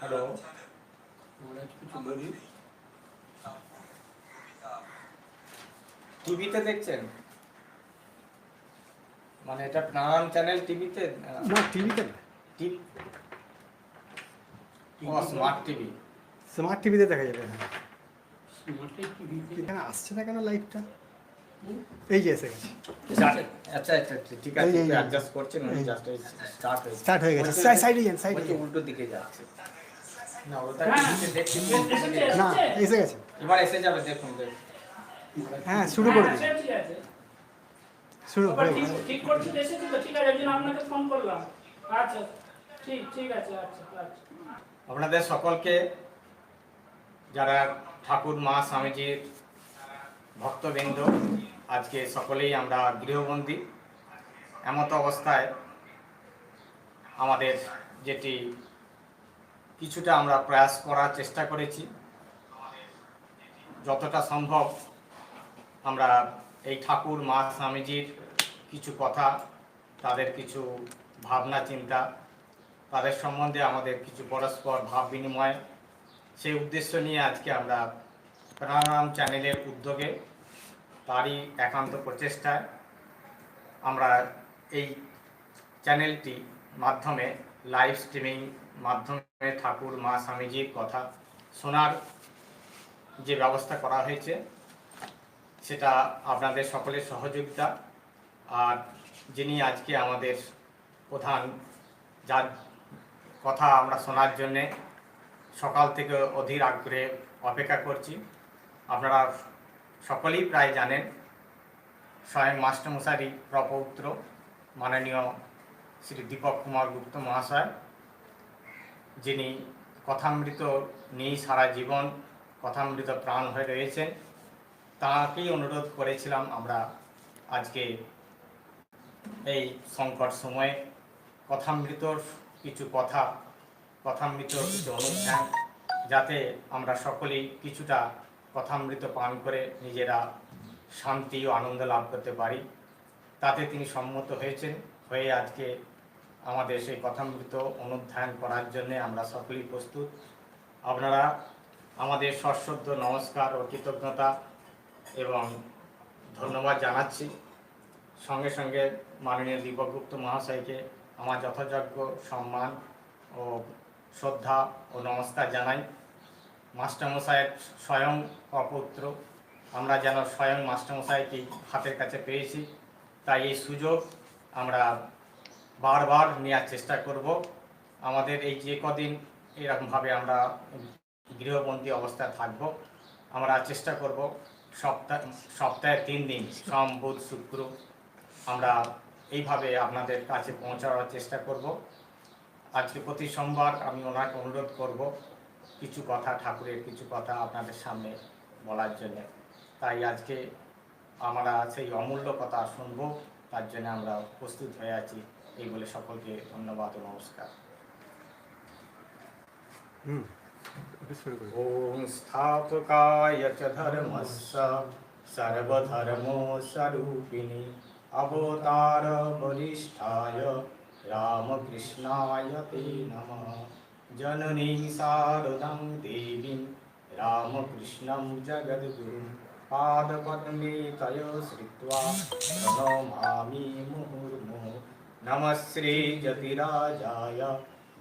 Hello, টিভিতে দেখছেন? মানে এটা প্রাণ চ্যানেল টিভিতে না, টিভিতে না, স্মার্ট টিভি। স্মার্ট টিভিতে দেখা যাবে। এখানে আসছে না কেন লাইভটা? এই যে এসে গেছে। আচ্ছা আচ্ছা ঠিক আছে, অ্যাডজাস্ট করছেন, জাস্ট স্টার্ট হয়ে গেছে। সাইডে যান, সাইডে উল্টো দিকে যাচ্ছে না, ওটা দেখছি না, এসে গেছে। এবার এসে যাবে, দেখুন। হ্যাঁ, শুরু করে দিন। শুরু করে দিন। ঠিক করতে এসেছি তো, ঠিক আছে, একদিন আপনাকে ফোন করলাম। আচ্ছা ঠিক আছে। আচ্ছা আপনাদের সকলকে, যারা ঠাকুর মা স্বামীজির ভক্তবৃন্দ, আজকে সকলেই আমরা গৃহবন্দী। এমত অবস্থায় আমাদের যেটি কিছুটা আমরা প্রয়াস করার চেষ্টা করেছি, যতটা সম্ভব আমরা এই ঠাকুর মা স্বামীজির কিছু কথা, তাদের কিছু ভাবনা চিন্তা, তাদের সম্বন্ধে আমাদের কিছু পরস্পর ভাব বিনিময়, সেই উদ্দেশ্য নিয়ে আজকে আমরা প্রাণারাম চ্যানেলের উদ্যোগে, তারই একান্ত প্রচেষ্টায় আমরা এই চ্যানেলটি মাধ্যমে লাইভ স্ট্রিমিং মাধ্যমে ঠাকুর মা স্বামীজির কথা শোনার যে ব্যবস্থা করা হয়েছে, সেটা আপনাদের সকলের সহযোগিতা। আর যিনি আজকে আমাদের প্রধান, যার কথা আমরা শোনার জন্যে সকাল থেকে অধীর আগ্রহে অপেক্ষা করছি, আপনারা সকলেই প্রায় জানেন, স্বয়ং মাস্টারমশাইয়েরই প্রপৌত্র মাননীয় শ্রী দীপক কুমার গুপ্ত মহাশয়, যিনি কথামৃত নিয়েই সারা জীবন কথামৃত প্রাণ হয়ে রয়েছেন। তাঁকেই অনুরোধ করেছিলাম আমরা আজকে এই সংকট সময়ে কথামৃতর কিছু কথা, কথামৃতর কিছু অনুষ্ঠান, যাতে আমরা সকলেই কিছুটা কথামৃত পান করে নিজেরা শান্তি ও আনন্দ লাভ করতে পারি, তাতে তিনি সম্মত হয়েছেন। হয়ে আজকে আমাদের সেই কথামৃত অনুধ্যান করার জন্যে আমরা সকলেই প্রস্তুত। আপনারা আমাদের সশ্রদ্ধ নমস্কার ও কৃতজ্ঞতা এবং ধন্যবাদ জানাচ্ছি। সঙ্গে সঙ্গে মাননীয় দীপক গুপ্ত মহাশয়কে আমার যথাযোগ্য সম্মান ও শ্রদ্ধা ও নমস্কার জানাই। মাস্টারমশাইয়ের স্বয়ং অপুত্র, আমরা যেন স্বয়ং মাস্টারমশাইকেই হাতের কাছে পেয়েছি, তাই এই সুযোগ আমরা বারবার নেওয়ার চেষ্টা করব। আমাদের এই যে কদিন এরকমভাবে আমরা গৃহবন্দী অবস্থায় থাকব, আমরা চেষ্টা করব সপ্তাহে 3 দিন, সোম বুধ শুক্র, আমরা এইভাবে আপনাদের কাছে পৌঁছানোর চেষ্টা করব। আজকে প্রতি সোমবার আমি ওনাকে অনুরোধ করব কিছু কথা, ঠাকুরের কিছু কথা আপনাদের সামনে বলার জন্য। তাই আজকে আমরা সেই অমূল্য কথা শুনব, তার জন্য আমরা প্রস্তুত হয়ে আছি। এই বলে সকলকে ধন্যবাদ ও নমস্কার। ওম স্থাপকায় চ ধর্মস্য সর্বধর্মস্বরূপিণী অবতার বরিষ্ঠায় রামকৃষ্ণায় তে নমঃ। জননী শারদাং দেবীং রামকৃষ্ণং জগদ্গুরুং পাদপদ্মে তয় শ্রিত্বা প্রণমামি মুহুর্মুহুঃ। নমঃ শ্রী যতিরাজায়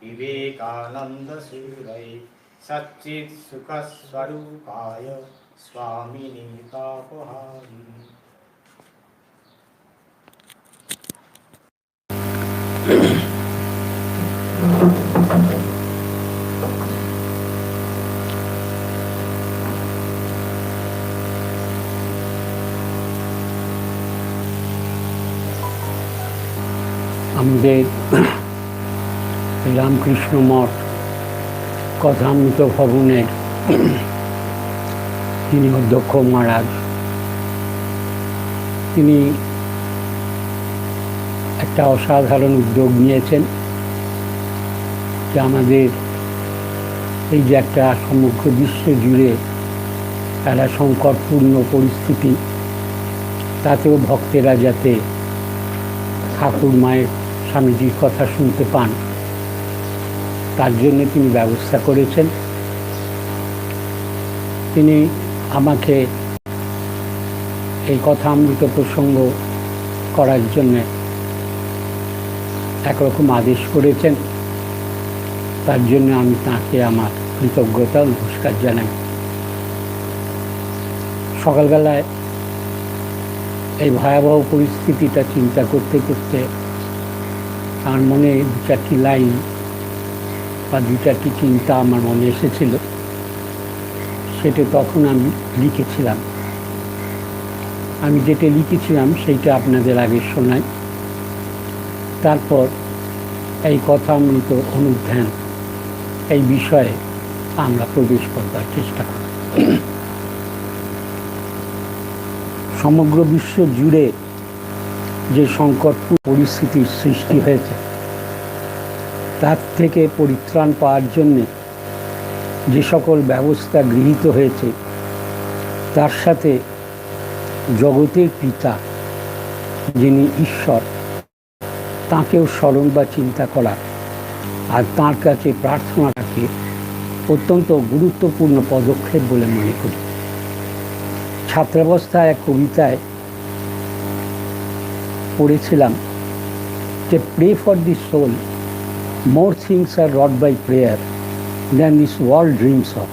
विवेकानंद सूरये सच्चिद सुख स्वरूपाय स्वामिने तापहारिणे। আমাদের রামকৃষ্ণ মঠ কথামৃত ভবনের যিনি অধ্যক্ষ মহারাজ, তিনি একটা অসাধারণ উদ্যোগ নিয়েছেন যে আমাদের এই যে একটা সমগ্র বিশ্ব জুড়ে একটা সংকটপূর্ণ পরিস্থিতি, তাতেও ভক্তেরা যাতে ঠাকুর মায়ের স্বামীজির কথা শুনতে পান তার জন্য তিনি ব্যবস্থা করেছেন। তিনি আমাকে এই কথামৃত প্রসঙ্গ করার জন্য একরকম আদেশ করেছেন, তার জন্য আমি তাঁকে আমার কৃতজ্ঞতা নমস্কার জানাই। সকালবেলায় এই ভয়াবহ পরিস্থিতিটা চিন্তা করতে করতে আমার মনে দু চারটি লাইন বা দু চারটি চিন্তা আমার মনে এসেছিল, সেটা তখন আমি লিখেছিলাম। আমি যেটা লিখেছিলাম সেইটা আপনাদের আগে শোনাই, তারপর এই কথামৃত অনুধ্যান এই বিষয়ে আমরা প্রবেশ করবার চেষ্টা করি। সমগ্র বিশ্ব জুড়ে যে সংকটপূর্ণ পরিস্থিতির সৃষ্টি হয়েছে তার থেকে পরিত্রাণ পাওয়ার জন্যে যে সকল ব্যবস্থা গৃহীত হয়েছে তার সাথে জগতের পিতা যিনি ঈশ্বর তাঁকেও স্মরণ বা চিন্তা করা আর তাঁর কাছে প্রার্থনাটাকে অত্যন্ত গুরুত্বপূর্ণ পদক্ষেপ বলে মনে করি। ছাত্রাবস্থায় এক কবিতায় পড়েছিলাম যে pray for the soul, more things are wrought by prayer than this world dreams of.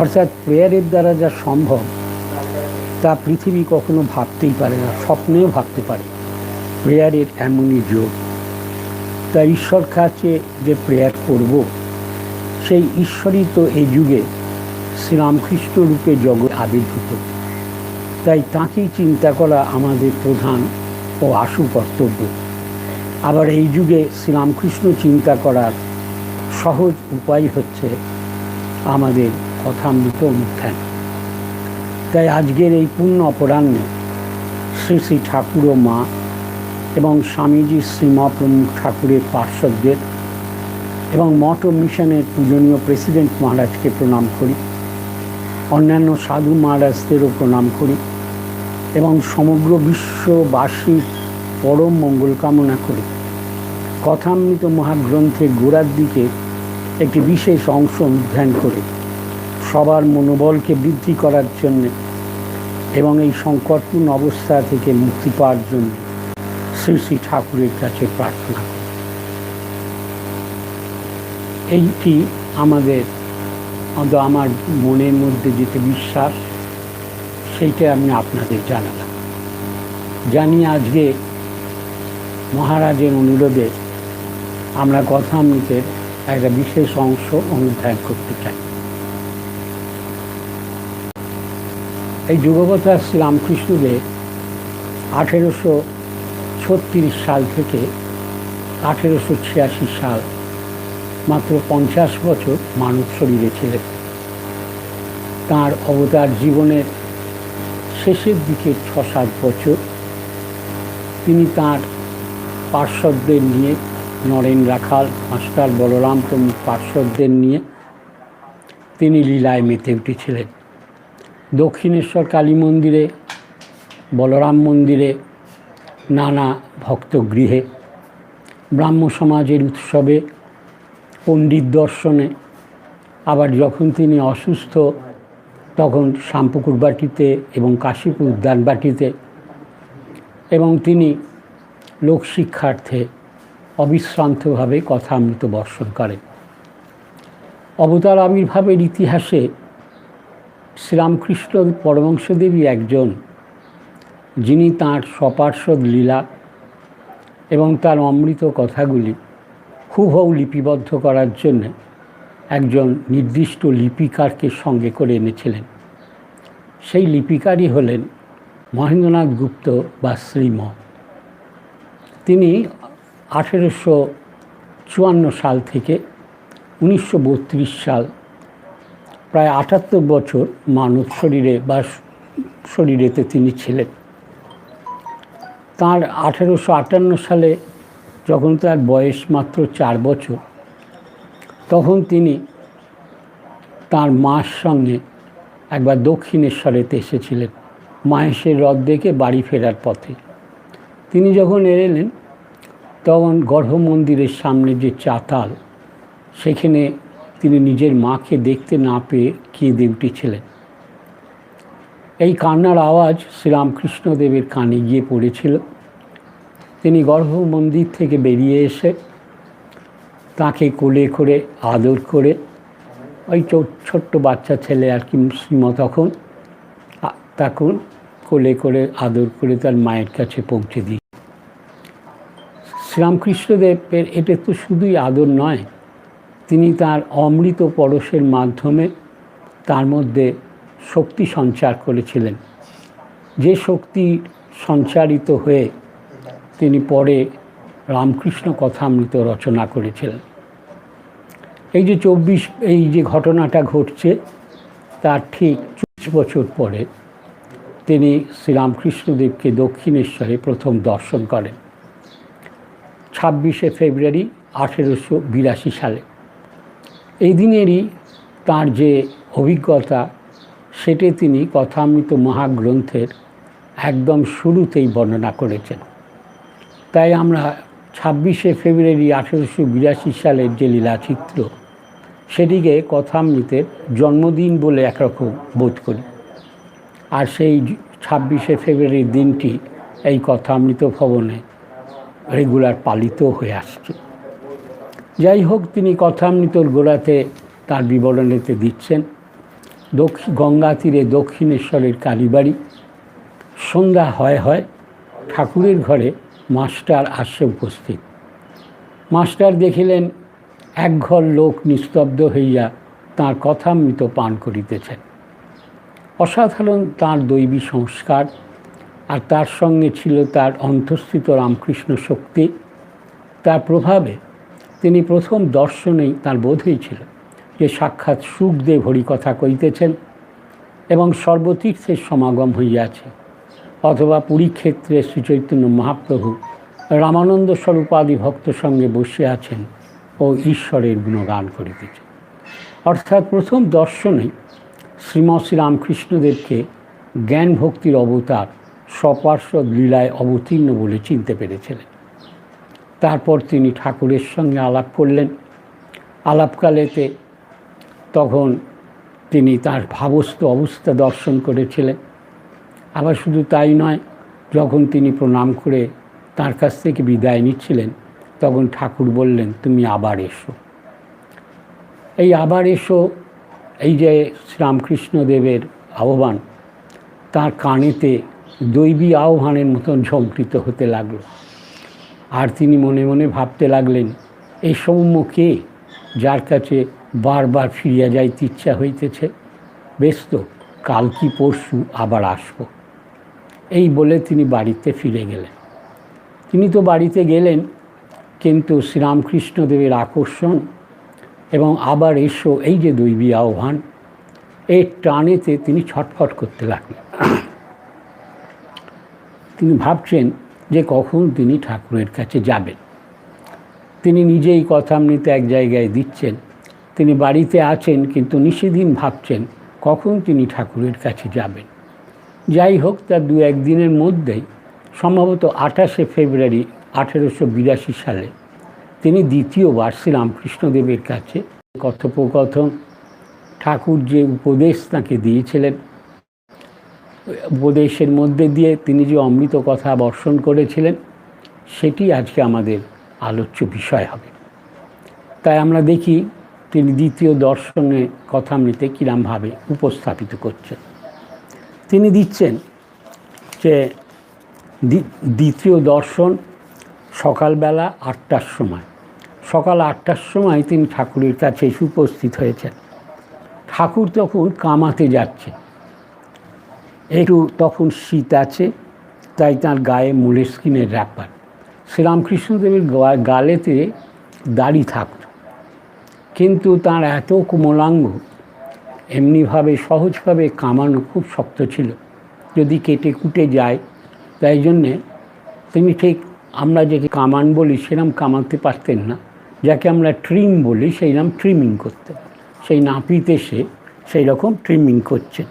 অর্থাৎ প্রেয়ারের দ্বারা যা সম্ভব তা পৃথিবী কখনো ভাবতেই পারে না, স্বপ্নেও ভাবতে পারে। প্রেয়ারের এমনই যোগ। তা ঈশ্বর কাছে যে প্রেয়ার করব, সেই ঈশ্বরই তো এই যুগে শ্রীরামকৃষ্ণ রূপে জগৎ আবির্ভূত। তাই তাঁকেই চিন্তা করা আমাদের প্রধান ও আশু কর্তব্য। আবার এই যুগে শ্রীরামকৃষ্ণ চিন্তা করার সহজ উপায় হচ্ছে আমাদের কথামৃত অনুধ্যান। তাই আজকের এই পূর্ণ অপরাহ্নে শ্রী শ্রী ঠাকুর ও মা এবং স্বামীজি শ্রীমহাপ্রমুখ ঠাকুরের পার্শ্বদের এবং মঠ ও মিশনের পূজনীয় প্রেসিডেন্ট মহারাজকে প্রণাম করি, অন্যান্য সাধু মহারাজদেরও প্রণাম করি এবং সমগ্র বিশ্ববাসীর পরম মঙ্গল কামনা করি। কথামৃত মহাগ্রন্থের গোড়ার দিকে একটি বিশেষ অংশ অনুধ্যান করে সবার মনোবলকে বৃদ্ধি করার জন্য এবং এই সংকটপূর্ণ অবস্থা থেকে মুক্তি পাওয়ার জন্য শ্রী শ্রী ঠাকুরের কাছে প্রার্থনা করি। এইটি আমার মনের মধ্যে যেটা বিশ্বাস সেইটা আমি আপনাদের জানালাম। জানি আজকে মহারাজের অনুরোধে আমরা কথামৃতের একটা বিশেষ অংশ অনুধ্যান করতে চাই। এই যুগকথা শ্রীরামকৃষ্ণদেব 1836 সাল থেকে 1886 সাল মাত্র 50 বছর মানব শরীরে ছিলেন। তাঁর অবতার জীবনের শেষের দিকে 6-7 বছর তিনি তাঁর পার্শ্বদের নিয়ে, নরেন রাখাল, মাস্টার বলরাম প্রমুখ পার্শ্বদের নিয়ে তিনি লীলায় মেতে উঠেছিলেন। দক্ষিণেশ্বর কালী মন্দিরে, বলরাম মন্দিরে, নানা ভক্তগৃহে, ব্রাহ্ম সমাজের উৎসবে, পণ্ডিত দর্শনে, আবার যখন তিনি অসুস্থ তখন শ্যামপুকুর বাটিতে এবং কাশীপুর উদ্যান বাটিতে, এবং তিনি লোকশিক্ষার্থে অবিশ্রান্তভাবে কথামৃত বর্ষণ করেন। অবতার আবির্ভাবের ইতিহাসে শ্রীরামকৃষ্ণ পরমহংসদেবই একজন যিনি তাঁর সপার্ষদ লীলা এবং তার অমৃত কথাগুলি হুবহু লিপিবদ্ধ করার জন্য একজন নির্দিষ্ট লিপিকারকে সঙ্গে করে এনেছিলেন। সেই লিপিকারই হলেন মহেন্দ্রনাথ গুপ্ত বা শ্রীম। তিনি 1854 সাল থেকে 1932 সাল প্রায় 78 বছর মানব শরীরে বা শরীরেতে তিনি ছিলেন। তাঁর 1858 সালে যখন তার বয়স মাত্র 4 বছর, তখন তিনি তাঁর মার সঙ্গে একবার দক্ষিণেশ্বরেতে এসেছিলেন মাহেশের হ্রদ দেখে বাড়ি ফেরার পথে। তিনি যখন এলেন তখন গর্ভমন্দিরের সামনে যে চাতাল, সেখানে তিনি নিজের মাকে দেখতে না পেয়ে কেঁদে উঠেছিলেন। এই কান্নার আওয়াজ শ্রীরামকৃষ্ণদেবের কানে গিয়ে পড়েছিল। তিনি গর্ভমন্দির থেকে বেরিয়ে এসে তাকে কোলে করে আদর করে, ওই ছোট্ট বাচ্চা ছেলে আর কি তখন কোলে করে আদর করে তার মায়ের কাছে পৌঁছে দিই। শ্রীরামকৃষ্ণদেবের এটা তো শুধুই আদর নয়, তিনি তার অমৃত পরশের মাধ্যমে তার মধ্যে শক্তি সঞ্চার করেছিলেন, যে শক্তি সঞ্চারিত হয়ে তিনি পরে রামকৃষ্ণ কথামৃত রচনা করেছিলেন। এই যে ঘটনাটা ঘটছে তার ঠিক 24 বছর পরে তিনি শ্রীরামকৃষ্ণদেবকে দক্ষিণেশ্বরে প্রথম দর্শন করেন 26শে ফেব্রুয়ারি 1882 সালে। এই দিনেরই তার যে অভিজ্ঞতা, সেটি তিনি কথামৃত মহাগ্রন্থের একদম শুরুতেই বর্ণনা করেছেন। তাই আমরা 26শে ফেব্রুয়ারি 1882 সালের যে লীলাচিত্র, সেটিকে কথামৃতের জন্মদিন বলে একরকম বোধ করি। আর সেই 26শে ফেব্রুয়ারির দিনটি এই কথামৃত ভবনে রেগুলার পালিত হয়ে আসছে। যাই হোক, তিনি কথামৃতর গোড়াতে তার বিবরণীতে দিচ্ছেন, গঙ্গা তীরে দক্ষিণেশ্বরের কালীবাড়ি। সন্ধ্যা হয় ঠাকুরের ঘরে মাস্টার আসে উপস্থিত। মাস্টার দেখিলেন একঘর লোক নিস্তব্ধ হইয়া তাঁর কথামৃত পান করিতেছেন। অসাধারণ তাঁর দৈবী সংস্কার, আর তার সঙ্গে ছিল তার অন্তঃস্থিত রামকৃষ্ণ শক্তি। তার প্রভাবে তিনি প্রথম দর্শনেই তাঁর বোধ হয়েছিল যে সাক্ষাৎ সুখদেব হরিকথা কইতেছেন এবং সর্বতীর্থের সমাগম হইয়াছে, অথবা পুরীক্ষেত্রে শ্রীচৈতন্য মহাপ্রভু রামানন্দ স্বরূপাদি ভক্ত সঙ্গে বসে আছেন ও ঈশ্বরের গুণগান করিতেছেন। অর্থাৎ প্রথম দর্শনেই শ্রীরামকৃষ্ণদেবকে জ্ঞান ভক্তির অবতার সপার্শ্বদ লীলায় অবতীর্ণ বলে চিনতে পেরেছিলেন। তারপর তিনি ঠাকুরের সঙ্গে আলাপ করলেন। আলাপকালেতে তখন তিনি তার ভাবস্থ অবস্থা দর্শন করেছিলেন। আবার শুধু তাই নয়, যখন তিনি প্রণাম করে তার কাছ থেকে বিদায় নিচ্ছিলেন, তখন ঠাকুর বললেন, তুমি আবার এসো। এই আবার এসো, এই যে শ্রীরামকৃষ্ণদেবের আহ্বান, তার কানেতে দৈবী আহ্বানের মতন ঝঙ্কৃত হতে লাগলো। আর তিনি মনে মনে ভাবতে লাগলেন, এই সৌম্য কে, যার কাছে বারবার ফিরিয়া যাইতে ইচ্ছা হইতেছে? বেশ তো, কাল কি পরশু আবার আসব। এই বলে তিনি বাড়িতে ফিরে গেলেন। তিনি তো বাড়িতে গেলেন, কিন্তু শ্রীরামকৃষ্ণদেবের আকর্ষণ এবং আবার এসো, এই যে দৈবী আহ্বান, এর টানেতে তিনি ছটফট করতে লাগলেন। তিনি ভাবছেন যে কখন তিনি ঠাকুরের কাছে যাবেন। তিনি নিজেই কথামৃত এক জায়গায় দিচ্ছেন, তিনি বাড়িতে আছেন, কিন্তু নিশিদিন ভাবছেন কখন তিনি ঠাকুরের কাছে যাবেন। যাই হোক, তার 2-1 দিনের মধ্যেই, সম্ভবত 28শে ফেব্রুয়ারি 1882 সালে তিনি দ্বিতীয়বার শ্রীরামকৃষ্ণদেবের কাছে কথোপকথন, ঠাকুর যে উপদেশ তাঁকে দিয়েছিলেন, উপদেশের মধ্যে দিয়ে তিনি যে অমৃত কথা বর্ষণ করেছিলেন, সেটি আজকে আমাদের আলোচ্য বিষয় হবে। তাই আমরা দেখি তিনি দ্বিতীয় দর্শনে কথামৃতে কিরমভাবে উপস্থাপিত করছেন। তিনি দিচ্ছেন যে দ্বিতীয় দর্শন সকালবেলা 8টার সময়। সকাল 8টার সময় তিনি ঠাকুরের কাছে এসে উপস্থিত হয়েছেন। ঠাকুর তখন কামাতে যাচ্ছে, একটু তখন শীত আছে, তাই তার গায়ে মোলেস্কিনের র্যাপার। শ্রীরামকৃষ্ণদেবের গালেতে দাড়ি থাকত, কিন্তু তার এত কোমলাঙ্গ, এমনিভাবে সহজভাবে কামানো খুব শক্ত ছিল, যদি কেটে কুটে যায়। তাই জন্যে তিনি ঠিক আমরা যাকে কামান বলি সেরকম কামাতে পারতেন না, যাকে আমরা ট্রিম বলি সেইরকম ট্রিমিং করতেন। সেই নাপিতে সে সেই রকম ট্রিমিং করছেন।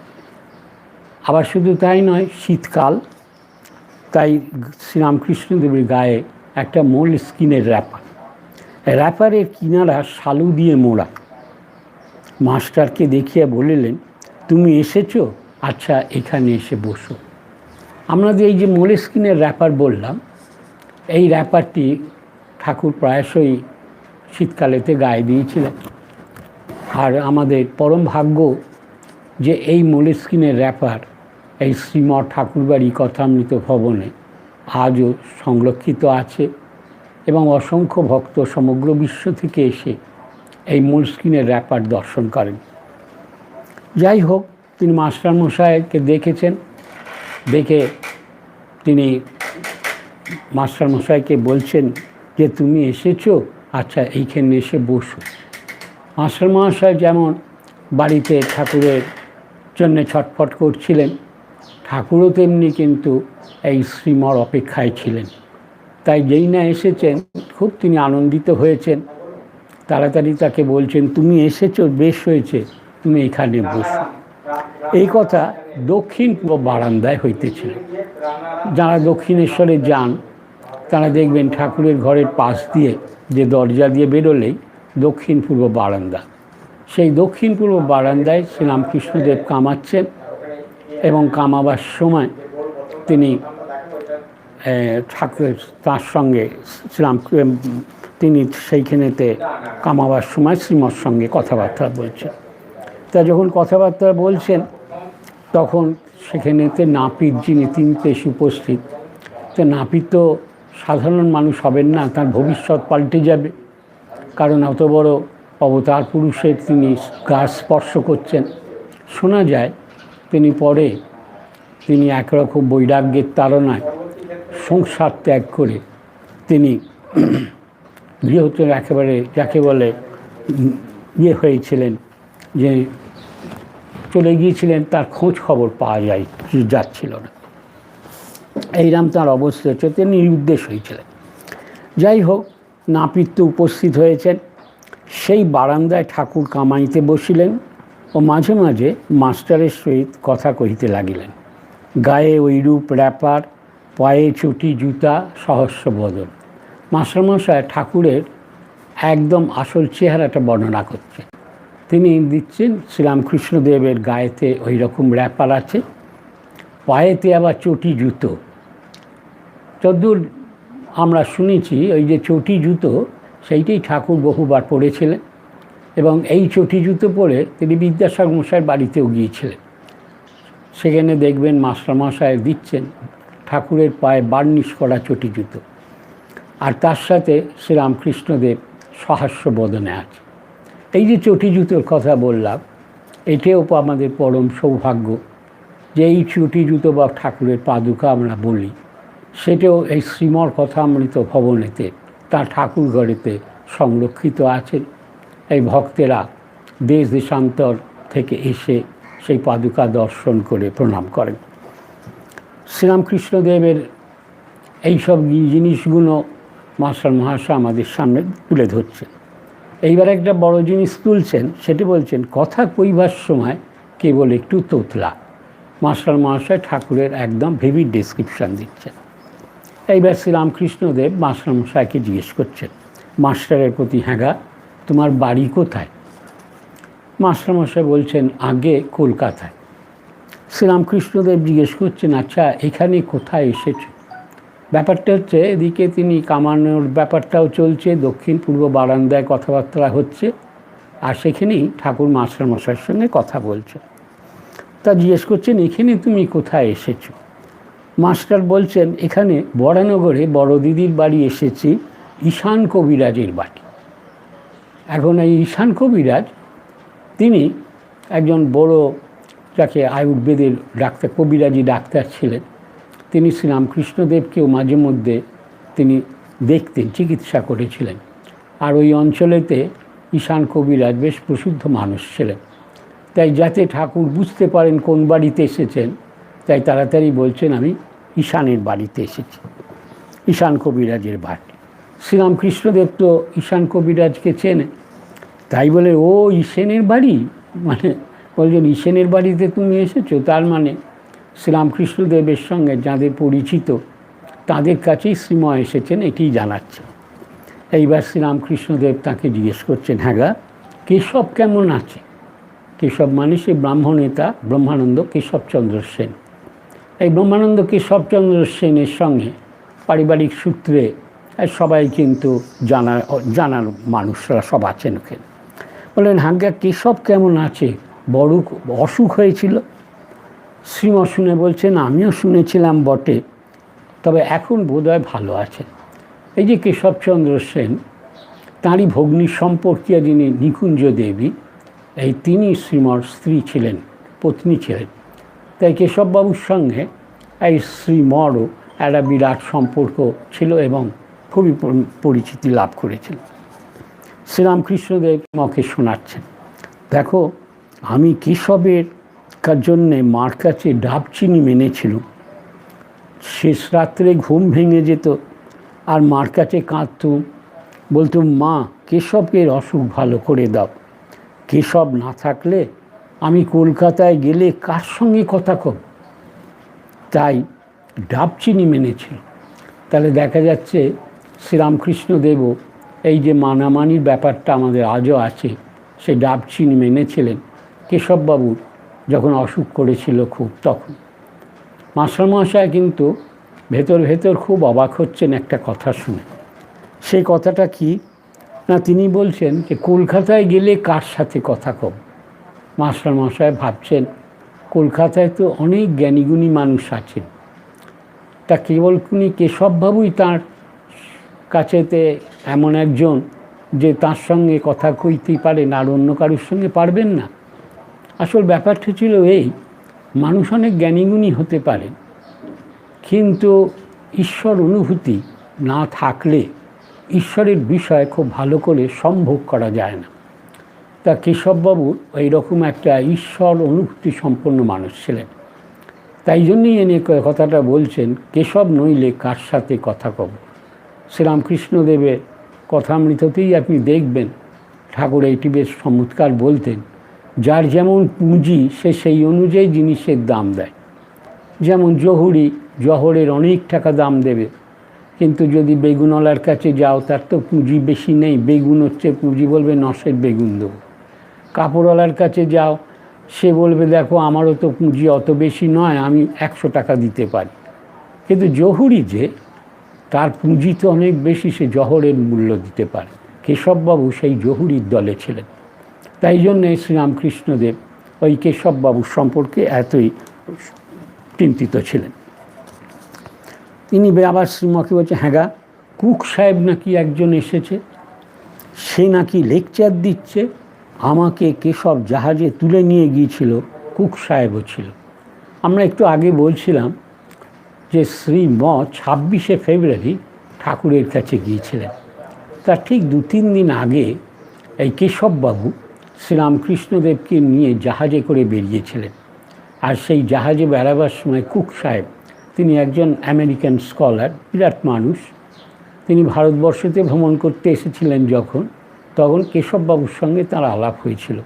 আবার শুধু তাই নয়, শীতকাল, তাই শ্রীরামকৃষ্ণদেবের গায়ে একটা মোল স্কিনের র্যাপারের কিনারা শালু দিয়ে মোড়া। মাস্টারকে দেখিয়ে বলিলেন, তুমি এসেছো, আচ্ছা এখানে এসে বসো। আমরা যে এই যে মোল স্কিনের র্যাপার বললাম, এই র্যাপারটি ঠাকুর প্রায়শই শীতকালেতে গায়ে দিয়েছিলেন। আর আমাদের পরম ভাগ্য যে এই মোলেস্কিনের র্যাপার এই শ্রীমঠ ঠাকুরবাড়ি কথামৃত ভবনে আজও সংরক্ষিত আছে এবং অসংখ্য ভক্ত সমগ্র বিশ্ব থেকে এসে এই মোলেস্কিনের র্যাপার দর্শন করেন। যাই হোক, তিনি মাস্টারমশাইকে দেখেছেন, দেখে তিনি মাস্টারমশাইকে বলছেন যে তুমি এসেছো, আচ্ছা এইখানে এসে বসো। মাস্টারমশাই যেমন বাড়িতে ঠাকুরের জন্য ছটফট করছিলেন, ঠাকুরও তেমনি কিন্তু এই শ্রীমর অপেক্ষায় ছিলেন। তাই যেই না এসেছেন খুব তিনি আনন্দিত হয়েছেন, তাড়াতাড়ি তাকে বলছেন, তুমি এসেছো, বেশ হয়েছে, তুমি এখানে বসো। এই কথা দক্ষিণ পূর্ব বারান্দায় হইতেছিল। যারা দক্ষিণেশ্বরে যান তারা দেখবেন ঠাকুরের ঘরের পাশ দিয়ে যে দরজা দিয়ে বেরোলেই দক্ষিণ পূর্ব বারান্দা, সেই দক্ষিণ পূর্ব বারান্দায় শ্রীরামকৃষ্ণদেব কামাচ্ছেন এবং কামাবার সময় তিনি ঠাকুর তার সঙ্গে তিনি সেইখানেতে কামাবার সময় শ্রীমর সঙ্গে কথাবার্তা বলছেন। তা যখন কথাবার্তা বলছেন তখন সেখানেতে নাপিত যিনি তিনি এসে উপস্থিত। তো নাপিত তো সাধারণ মানুষ হবেন না, তার ভবিষ্যৎ পাল্টে যাবে, কারণ অত বড় অবতার পুরুষের তিনি গা স্পর্শ করছেন। শোনা যায় তিনি একরকম বৈরাগ্যের তাড়নায় সংসার ত্যাগ করে তিনি গৃহস্থের একেবারে যাকে বলে হয়েছিলেন, যে চলে গিয়েছিলেন, তার খোঁজ খবর পাওয়া যাচ্ছিল না, এইরকম তার অবস্থা হচ্ছে, তিনি নিরুদ্দেশ হয়েছিলেন। যাই হোক, নাপিত উপস্থিত হয়েছেন, সেই বারান্দায় ঠাকুর কামাইতে বসিলেন ও মাঝে মাঝে মাস্টারের সহিত কথা কহিতে লাগিলেন। গায়ে ওইরূপ র্যাপার, পায়ে চটি জুতা, সহস্র বদন। মাস্টারমশাই ঠাকুরের একদম আসল চেহারাটা বর্ণনা করছে। তিনি দিচ্ছেন শ্রীরামকৃষ্ণদেবের গায়েতে ওই রকম র্যাপার আছে, পায়েতে আবার চটি জুতো। যদ্দূর আমরা শুনেছি ওই যে চটি জুতো সেইটাই ঠাকুর বহুবার পরেছিলেন এবং এই চটি জুতো পরে তিনি বিদ্যাসাগর মশাইয়ের বাড়িতেও গিয়েছিলেন। সেখানে দেখবেন মাস্টারমশাই দিচ্ছেন ঠাকুরের পায়ে বার্নিশ করা চটি জুতো, আর তার সাথে শ্রীরামকৃষ্ণদেব সহাস্য বদনে আছে। এই যে চটি জুতোর কথা বললাম, এটাও আমাদের পরম সৌভাগ্য যে এই চটি জুতো বা ঠাকুরের পাদুকা আমরা বলি, সেটাও এই শ্রীমর কথামৃত ভবনেতে তার ঠাকুর ঘরেতে সংরক্ষিত আছেন। এই ভক্তেরা দেশ দেশান্তর থেকে এসে সেই পাদুকা দর্শন করে প্রণাম করেন। শ্রীরামকৃষ্ণদেবের এইসব জিনিসগুলো মাস্টার মহাশয় আমাদের সামনে তুলে ধরছেন। এইবার একটা বড় জিনিস তুলছেন, সেটি বলছেন কথা কইবার সময় কেবল একটু তোতলা। মাস্টার মহাশয় ঠাকুরের একদম ভিভিড ডেসক্রিপশান দিচ্ছেন। এইবার শ্রীরামকৃষ্ণদেব মাস্টারমশাইকে জিজ্ঞেস করছেন, মাস্টারের প্রতি, হ্যাঁ গা, তোমার বাড়ি কোথায়? মাস্টারমশাই বলছেন, আগে কলকাতায়। শ্রীরামকৃষ্ণদেব জিজ্ঞেস করছেন, আচ্ছা এখানে কোথায় এসেছো? ব্যাপারটা হচ্ছে এদিকে তিনি কামানোর ব্যাপারটাও চলছে, দক্ষিণ পূর্ব বারান্দায় কথাবার্তা হচ্ছে, আর সেখানেই ঠাকুর মাস্টারমশাইয়ের সঙ্গে কথা বলছে। তা জিজ্ঞেস করছেন, এখানে তুমি কোথায় এসেছো? মাস্টার বলছেন, এখানে বরানগরে বড় দিদির বাড়ি এসেছি, ঈশান কবিরাজের বাড়ি। এখন এই ঈশান কবিরাজ তিনি একজন বড়, যাকে আয়ুর্বেদের ডাক্তার, কবিরাজি ডাক্তার ছিলেন। তিনি শ্রীরামকৃষ্ণদেবকেও মাঝে মধ্যে তিনি দেখতেন, চিকিৎসা করেছিলেন। আর ওই অঞ্চলেতে ঈশান কবিরাজ বেশ প্রসিদ্ধ মানুষ ছিলেন। তাই যাতে ঠাকুর বুঝতে পারেন কোন বাড়িতে এসেছেন, তাই তাড়াতাড়ি বলছেন, আমি ঈশানের বাড়িতে এসেছি, ঈশান কবিরাজের বাড়ি। শ্রীরামকৃষ্ণদেব তো ঈশান কবিরাজকে চেনে, তাই বলে ও ঈশানের বাড়ি, মানে বলছেন ঈশানের বাড়িতে তুমি এসেছো, তার মানে শ্রীরামকৃষ্ণদেবের সঙ্গে যাদের পরিচিত তাদের কাছেই শ্রীময় এসেছেন এটিই জানাচ্ছে। এইবার শ্রীরামকৃষ্ণদেব তাকে জিজ্ঞেস করছেন, হ্যাঁ গা, কেশব কেমন আছে? কেশব মানে সে ব্রাহ্মণ নেতা ব্রহ্মানন্দ কেশবচন্দ্র সেন। এই ব্রহ্মানন্দ কেশবচন্দ্র সেনের সঙ্গে পারিবারিক সূত্রে সবাই কিন্তু জানার মানুষরা সব আছেন ওখানে। বললেন, হাঙ্গা কেশব কেমন আছে? বড় অসুখ হয়েছিল। শ্রীম শুনে বলছেন, আমিও শুনেছিলাম বটে, তবে এখন বোধহয় ভালো আছেন। এই যে কেশবচন্দ্র সেন, তাঁরই ভগ্নী সম্পর্কীয় যিনি নিকুঞ্জ দেবী, এই তিনি শ্রীমর স্ত্রী ছিলেন, পত্নী ছিলেন। তাই কেশববাবুর সঙ্গে এই শ্রীমরও একটা বিরাট সম্পর্ক ছিল এবং খুবই পরিচিতি লাভ করেছিল। শ্রীরামকৃষ্ণদেব মকে শোনাচ্ছেন, দেখো, আমি কেশবের জন্যে মার কাছে ডাব চিনি মেনেছিলাম। শেষ রাত্রে ঘুম ভেঙে যেত আর মার কাছে কাঁদতুম, বলতুম, মা, কেশবের অসুখ ভালো করে দাও। কেশব না থাকলে আমি কলকাতায় গেলে কার সঙ্গে কথা কব? তাই ডাব চিনি মেনেছিল। তাহলে দেখা যাচ্ছে শ্রীরামকৃষ্ণদেবও এই যে মানামানির ব্যাপারটা আমাদের আজও আছে, সে ডাব চিনি মেনেছিলেন কেশববাবুর যখন অসুখ করেছিল খুব তখন। মাস্টারমহাশয় কিন্তু ভেতর ভেতর খুব অবাক হচ্ছেন একটা কথা শুনে। সেই কথাটা কি না, তিনি বলছেন যে কলকাতায় গেলে কার সাথে কথা কব? মাস্টারমহাশয় ভাবছেন, কলকাতায় তো অনেক জ্ঞানীগুণী মানুষ আছেন, তা কেবল তিনি কেশববাবুই তাঁর কাছেতে এমন একজন যে তার সঙ্গে কথা কইতেই পারেন, আর অন্য কারোর সঙ্গে পারবেন না। আসল ব্যাপারটা ছিল এই, মানুষ অনেক জ্ঞানীগুণী হতে পারেন, কিন্তু ঈশ্বর অনুভূতি না থাকলে ঈশ্বরের বিষয় খুব ভালো করে সম্ভোগ করা যায় না। তা কেশববাবু এইরকম একটা ঈশ্বর অনুভূতি সম্পন্ন মানুষ ছিলেন। তাই জন্যই এনে কথাটা বলছেন, কেশব নইলে কার সাথে কথা কব। শ্রীরামকৃষ্ণদেবের কথামৃততেই আপনি দেখবেন ঠাকুর এইটি বেশ চমৎকার বলতেন, যার যেমন পুঁজি সে সেই অনুযায়ী জিনিসের দাম দেয়। যেমন জহরের অনেক টাকা দাম দেবে, কিন্তু যদি বেগুনওয়ালার কাছে যাও তার তো পুঁজি বেশি নেই, বেগুন হচ্ছে পুঁজি, বলবে 900 বেগুন দেবো। কাপড়ওয়ালার কাছে যাও, সে বলবে, দেখো, আমারও তো পুঁজি অত বেশি নয়, আমি 100 টাকা দিতে পারি। কিন্তু জহুরি যে, তার পুঁজি তো অনেক বেশি, সে জহরের মূল্য দিতে পারে। কেশববাবু সেই জহুরির দলে ছিলেন। তাই জন্যে শ্রীরামকৃষ্ণদেব ওই কেশববাবুর সম্পর্কে এতই চিন্তিত ছিলেন। তিনি আবার শ্রীমকে বলছে, হ্যাঁ গা, কুক সাহেব নাকি একজন এসেছে, সে নাকি লেকচার দিচ্ছে। আমাকে কেশব জাহাজে তুলে নিয়ে গিয়েছিল, কুক সাহেবও ছিল। আমরা একটু আগে বলছিলাম যে শ্রীম 26শে ফেব্রুয়ারি ঠাকুরের কাছে গিয়েছিলেন। তার ঠিক 2-3 দিন আগে এই কেশববাবু শ্রীরামকৃষ্ণদেবকে নিয়ে জাহাজে করে বেরিয়েছিলেন। আর সেই জাহাজে বেড়াবার সময় কুক সাহেব, তিনি একজন আমেরিকান স্কলার, বিরাট মানুষ। তিনি ভারতবর্ষতে ভ্রমণ করতে এসেছিলেন তখন কেশববাবুর সঙ্গে তার আলাপ হয়েছিল।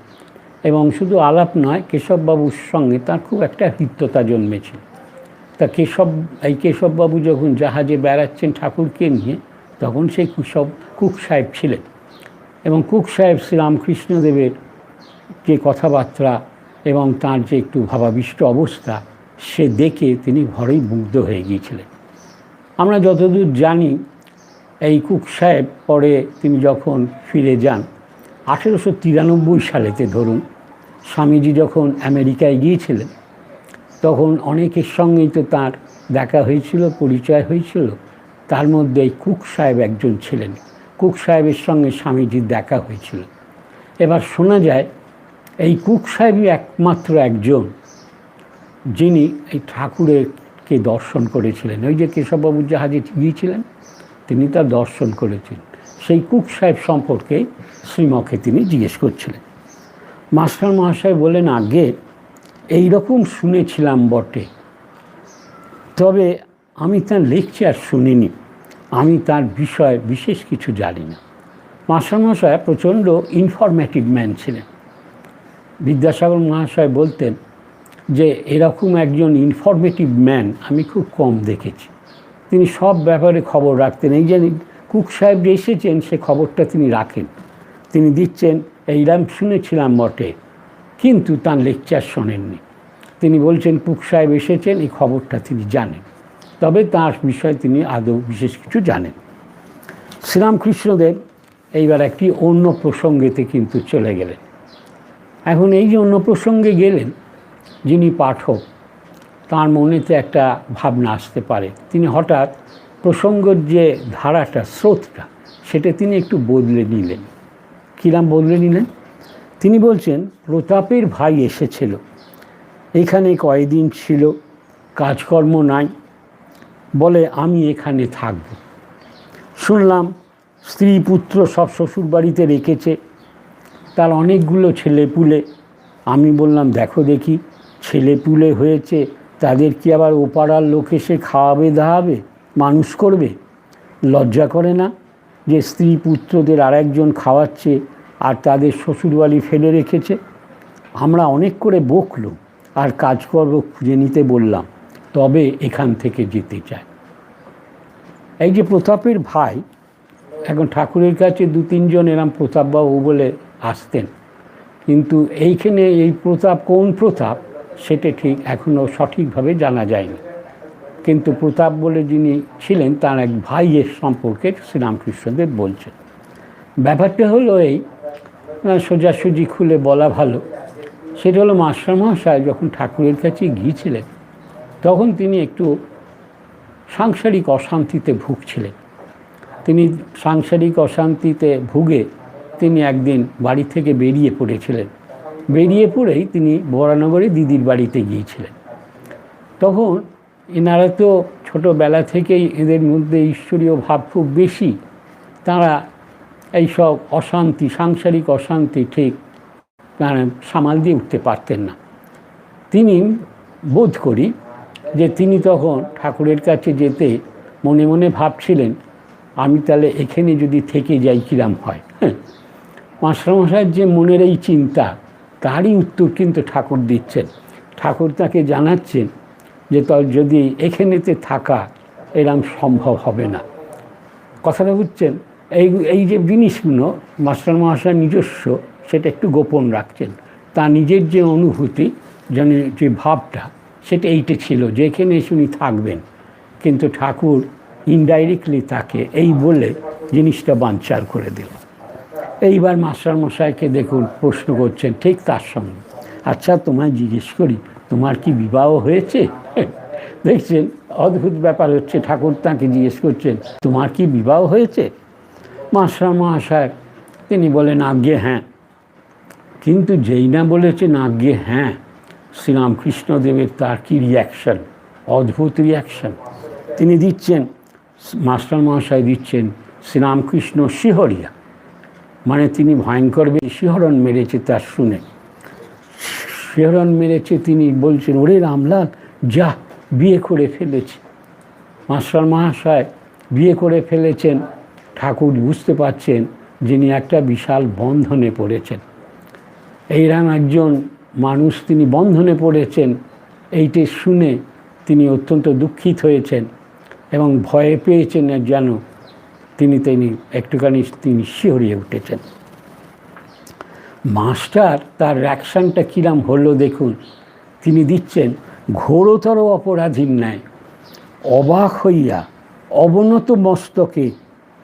এবং শুধু আলাপ নয়, কেশববাবুর সঙ্গে তার খুব একটা হৃদ্যতা জন্মেছিল। তা কেশববাবু যখন জাহাজে বেড়াচ্ছেন ঠাকুরকে নিয়ে, তখন সেই কুক সাহেব ছিলেন। এবং কুক সাহেব শ্রীরামকৃষ্ণদেবের যে কথাবার্তা এবং তার যে একটু ভাবাবিষ্ট অবস্থা, সে দেখে তিনি ভরেই মুগ্ধ হয়ে গিয়েছিলেন। আমরা যতদূর জানি, এই কুক সাহেব পরে তিনি যখন ফিরে যান 1893 সালেতে, ধরুন স্বামীজি যখন আমেরিকায় গিয়েছিলেন, তখন অনেকের সঙ্গেই তো তার দেখা হয়েছিল, পরিচয় হয়েছিল। তার মধ্যে এই কুক সাহেব একজন ছিলেন। কুক সাহেবের সঙ্গে স্বামীজির দেখা হয়েছিল। এবার শোনা যায় এই কুক সাহেবই একমাত্র একজন যিনি এই ঠাকুরকে দর্শন করেছিলেন। ওই যে কেশববাবুর জাহাজে গিয়েছিলেন, তিনি তার দর্শন করেছেন। সেই কুক সাহেব সম্পর্কে শ্রীমকে তিনি জিজ্ঞেস করছিলেন। মাস্টার মহাশয় বলেন, আগে এইরকম শুনেছিলাম বটে, তবে আমি তার লেকচার শুনিনি, আমি তার বিষয়ে বিশেষ কিছু জানি না। মাস্টারমশাই প্রচণ্ড ইনফরমেটিভ ম্যান ছিলেন। বিদ্যাসাগর মহাশয় বলতেন যে এরকম একজন ইনফরমেটিভ ম্যান আমি খুব কম দেখেছি। তিনি সব ব্যাপারে খবর রাখতেন। এই যে কুক সাহেব যে এসেছেন সে খবরটা তিনি রাখেন, তিনি দিচ্ছেন। এইরাম শুনেছিলাম বটে, কিন্তু তার লেকচার শোনেননি। তিনি বলছেন কুক সাহেব এসেছেন, এই খবরটা তিনি জানেন, তবে তার বিষয়ে তিনি আদৌ বিশেষ কিছু জানেন। শ্রীরামকৃষ্ণদেব এইবার একটি অন্য প্রসঙ্গেতে কিন্তু চলে গেলেন। এখন এই যে অন্য প্রসঙ্গে গেলেন, যিনি পাঠক তার মনেতে একটা ভাবনা আসতে পারে। তিনি হঠাৎ প্রসঙ্গের যে ধারাটা, স্রোতটা, সেটা তিনি একটু বদলে নিলেন। কিরাম বদলে নিলেন? তিনি বলছেন প্রতাপের ভাই এসেছিল, এখানে কয়েকদিন ছিল, কাজকর্ম নাই, বলে আমি এখানে থাকব। শুনলাম স্ত্রী পুত্র সব শ্বশুর বাড়িতে রেখেছে, তার অনেকগুলো ছেলেপুলে। আমি বললাম দেখো দেখি, ছেলেপুলে হয়েছে, তাদের কি আবার ওপাড়ার লোক এসে খাওয়াবে দাওয়াবে, মানুষ করবে? লজ্জা করে না যে স্ত্রী পুত্রদের আর একজন খাওয়াচ্ছে আর তাদের শ্বশুরবাড়ি ফেলে রেখেছে? আমরা অনেক করে বকলো আর কাজকর্ম খুঁজে নিতে বললাম, তবে এখান থেকে যেতে চায়। এই যে প্রতাপের ভাই, এখন ঠাকুরের কাছে 2-3 জন এরম প্রতাপবাবু বলে আসতেন, কিন্তু এইখানে এই প্রতাপ কোন প্রতাপ সেটা ঠিক এখনও সঠিকভাবে জানা যায়নি। কিন্তু প্রতাপ বলে যিনি ছিলেন তার এক ভাইয়ের সম্পর্কে শ্রীরামকৃষ্ণদেব বলছেন। ব্যাপারটা হলো এই, সোজাসুজি খুলে বলা ভালো, সেটা হলো মাস্টারমশাই যখন ঠাকুরের কাছে গিয়েছিলেন তখন তিনি একটু সাংসারিক অশান্তিতে ভুগছিলেন। তিনি সাংসারিক অশান্তিতে ভুগে তিনি একদিন বাড়ি থেকে বেরিয়ে পড়েছিলেন। বেরিয়ে পড়েই তিনি বরানগরে দিদির বাড়িতে গিয়েছিলেন। তখন এনারা তো ছোটোবেলা থেকেই এদের মধ্যে ঈশ্বরীয় ভাব খুব বেশি, তারা এইসব অশান্তি, সাংসারিক অশান্তি ঠিক সামাল দিয়ে উঠতে পারতেন না। তিনি বোধ করি যে তিনি তখন ঠাকুরের কাছে যেতে মনে মনে ভাবছিলেন, আমি তাহলে এখানে যদি থেকে যাই কিরাম হয়। মাস্টারমশাইয়ের যে মনের এই চিন্তা, তারই উত্তর কিন্তু ঠাকুর দিচ্ছেন। ঠাকুর তাকে জানাচ্ছেন যে তোর যদি এখানেতে থাকা এরম সম্ভব হবে না। কথাটা বুঝছেন? এই যে জিনিসগুলো মাস্টারমশাই নিজস্ব, সেটা একটু গোপন রাখছেন। তার নিজের যে অনুভূতি, যে ভাবটা, সেটা এইটা ছিল যে এখানে এসে উনি থাকবেন, কিন্তু ঠাকুর ইনডাইরেক্টলি তাকে এই বলে জিনিসটা বানচাল করে দিল। এইবার মাস্টারমশাইকে দেখুন প্রশ্ন করছেন ঠিক তার সঙ্গে, আচ্ছা তোমায় জিজ্ঞেস করি, তোমার কি বিবাহ হয়েছে? দেখছেন অদ্ভুত ব্যাপার হচ্ছে, ঠাকুর তাকে জিজ্ঞেস করছেন তোমার কি বিবাহ হয়েছে? মাস্টারমশাই তিনি বলেন আজ্ঞে হ্যাঁ। কিন্তু যেই না বলেছেন আজ্ঞে হ্যাঁ, শ্রীরামকৃষ্ণদেবের তার কি রিয়াকশান, অদ্ভুত রিয়াকশান তিনি দিচ্ছেন। মাস্টারমশাই দিচ্ছেন শ্রীরামকৃষ্ণ শিহরিয়া, মানে তিনি ভয়ঙ্কর শিহরণ মেরেছে তার শুনে। শিহরণ মেরেছে, তিনি বলছেন ওরে রামলাল যা, বিয়ে করে ফেলেছে। মাস্টারমশাই বিয়ে করে ফেলেছেন, ঠাকুর বুঝতে পারছেন যিনি একটা বিশাল বন্ধনে পড়েছেন। এইরকম একজন মানুষ তিনি বন্ধনে পড়েছেন, এইটি শুনে তিনি অত্যন্ত দুঃখিত হয়েছেন এবং ভয়ে পেয়েছেন যেন তিনি একটুখানি তিনি শিহরিয়ে উঠেছেন। মাস্টার তার রিঅ্যাকশানটা কিরাম হলো দেখুন। তিনি দিচ্ছেন ঘোরতর অপরাধীর ন্যায় অবাক হইয়া অবনত মস্তকে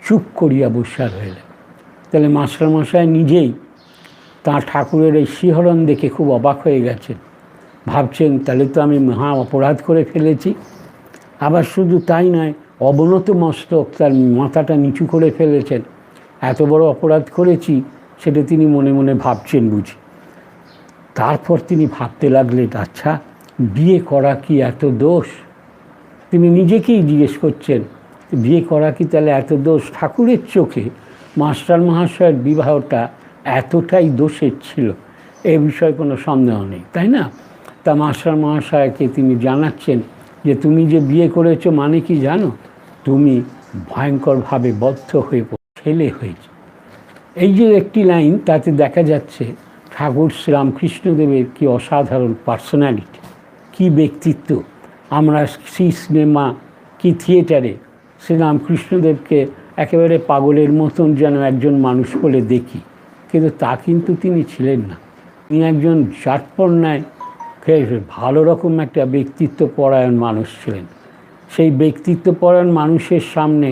চুপ করিয়া বসিয়া রইলেন। তাহলে মাস্টারমশাই নিজেই তাঁর ঠাকুরের এই শিহরণ দেখে খুব অবাক হয়ে গেছেন, ভাবছেন তাহলে তো আমি মহা অপরাধ করে ফেলেছি। আবার শুধু তাই নয়, অবনত মস্তক, তার মাথাটা নিচু করে ফেলেছেন। এত বড় অপরাধ করেছি সেটা তিনি মনে মনে ভাবছেন বুঝি। তারপর তিনি ভাবতে লাগলেন আচ্ছা বিয়ে করা কি এত দোষ? তিনি নিজেকেই জিজ্ঞেস করছেন বিয়ে করা কি তাহলে এত দোষ? ঠাকুরের চোখে মাস্টার মহাশয়ের বিবাহটা এতটাই দোষের ছিল এ বিষয়ে কোনো সন্দেহ নেই, তাই না? তা মাস্টার মহাশয়কে তিনি জানাচ্ছেন যে তুমি যে বিয়ে করেছো মানে কি জানো, তুমি ভয়ঙ্করভাবে বদ্ধ হয়ে ছেলে হয়েছে। এই যে একটি লাইন, তাতে দেখা যাচ্ছে ঠাকুর শ্রীরামকৃষ্ণদেবের কি অসাধারণ পার্সোনালিটি। কি ব্যক্তিত্ব! আমরা কি সিনেমা, কি থিয়েটারে শ্রীরামকৃষ্ণদেবকে একেবারে পাগলের মতন যেন একজন মানুষ বলে দেখি, কিন্তু তা কিন্তু তিনি ছিলেন না। তিনি একজন জাতপন্যায় ভালো রকম একটা ব্যক্তিত্ব পরায়ণ মানুষ ছিলেন। সেই ব্যক্তিত্ব পরায়ণ মানুষের সামনে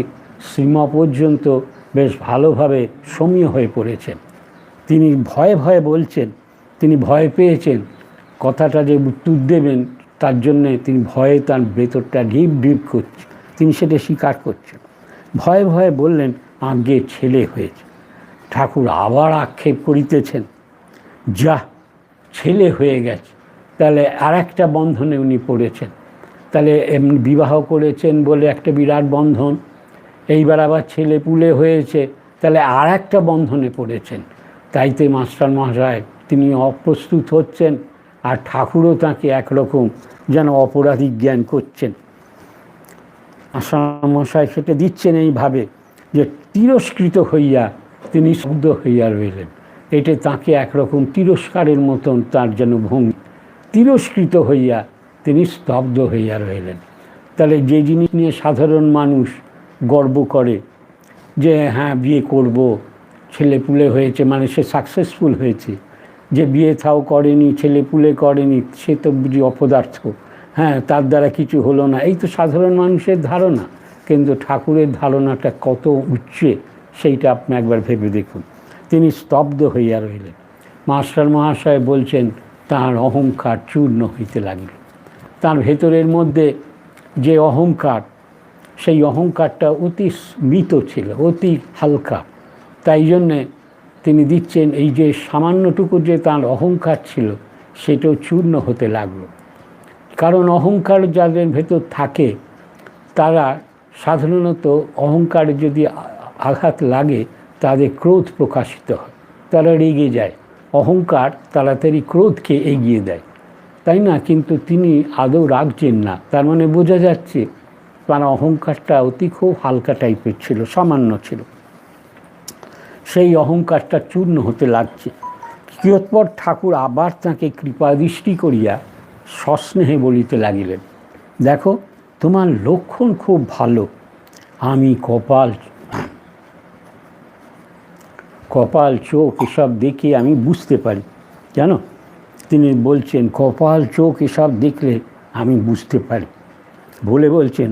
শ্রীমা পর্যন্ত বেশ ভালোভাবে সমীহ হয়ে পড়েছেন। তিনি ভয়ে ভয়ে বলছেন, তিনি ভয় পেয়েছেন কথাটা যে উত্তর দেবেন, তার জন্যে তিনি ভয়ে তার ভেতরটা ঢিপ ঢিপ করছে, তিনি সেটা স্বীকার করছেন। ভয়ে ভয়ে বললেন, আগে ছেলে হয়েছে। ঠাকুর আবার আক্ষেপ করিতেছেন, যা ছেলে হয়ে গেছে, তাহলে আর একটা বন্ধনে উনি পড়েছেন। তাহলে এমনি বিবাহ করেছেন বলে একটা বিরাট বন্ধন, এইবার আবার ছেলে পুলে হয়েছে, তাহলে আর একটা বন্ধনে পড়েছেন। তাইতে মাস্টার মহাশয় তিনি অপ্রস্তুত হচ্ছেন, আর ঠাকুরও তাঁকে একরকম যেন অপরাধী জ্ঞান করছেন। মাস্টার মহাশয় সেটা দিচ্ছেন এইভাবে যে তিরস্কৃত হইয়া তিনি স্তব্ধ হইয়া রইলেন। এটা তাঁকে একরকম তিরস্কারের মতন তার যেন ভঙ্গি, তিরস্কৃত হইয়া তিনি স্তব্ধ হইয়া রইলেন। তাহলে যে জিনিস নিয়ে সাধারণ মানুষ গর্ব করে যে হ্যাঁ বিয়ে করব, ছেলেপুলে হয়েছে মানে সে সাকসেসফুল হয়েছে, যে বিয়ে থাও করেনি, ছেলেপুলে করেনি, সে তো বুঝি অপদার্থ, হ্যাঁ তার দ্বারা কিছু হলো না, এই তো সাধারণ মানুষের ধারণা। কিন্তু ঠাকুরের ধারণাটা কত উচ্চে সেইটা আপনি একবার ভেবে দেখুন। তিনি স্তব্ধ হইয়া রইলেন। মাস্টার মহাশয় বলছেন তাঁর অহংকার চূর্ণ হইতে লাগল। তার ভেতরের মধ্যে যে অহংকার, সেই অহংকারটা অতি স্মিত ছিল, অতি হালকা। তাই জন্যে তিনি দিচ্ছেন এই যে সামান্যটুকু যে তার অহংকার ছিল, সেটাও চূর্ণ হতে লাগলো। কারণ অহংকার যাদের ভেতর থাকে তারা সাধারণত অহংকারে যদি আঘাত লাগে তাদের ক্রোধ প্রকাশিত হয়, তারা রেগে যায়। অহংকার তাড়াতাড়ি ক্রোধকে এগিয়ে দেয়, তাই না? কিন্তু তিনি আদৌ রাগছেন না, তার মানে বোঝা যাচ্ছে তার অহংকারটা অতি খুব হালকা টাইপের ছিল, সামান্য ছিল। সেই অহংকারটা চূর্ণ হতে লাগছে। কিয়ৎপর ঠাকুর আবার তাঁকে কৃপাদৃষ্টি করিয়া সস্নেহে বলিতে লাগিলেন, দেখো তোমার লক্ষণ খুব ভালো, আমি কপাল চোখ এসব দেখে আমি বুঝতে পারি, জানো। তিনি বলছেন কপাল চোখ এসব দেখলে আমি বুঝতে পারি বলে বলছেন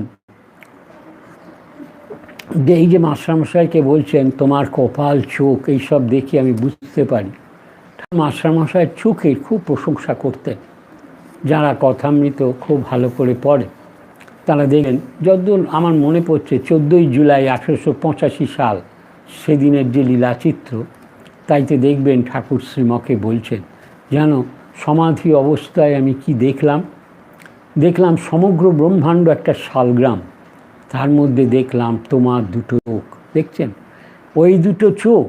যে এই যে মাস্টারমশাইকে বলছেন তোমার কপাল চোখ এইসব দেখে আমি বুঝতে পারি। মাস্টারমশাইয়ের চোখের খুব প্রশংসা করতেন। যারা কথামৃত খুব ভালো করে পড়ে তারা দেখেন, যতদূর আমার মনে পড়ছে 14ই জুলাই 1885 সাল সেদিনের যে লীলাচিত্র, তাইতে দেখবেন ঠাকুর শ্রীমকে বলছেন, জানো সমাধি অবস্থায় আমি কি দেখলাম সমগ্র ব্রহ্মাণ্ড একটা শালগ্রাম, তার মধ্যে দেখলাম তোমার দুটো চোখ। দেখছেন, ওই দুটো চোখ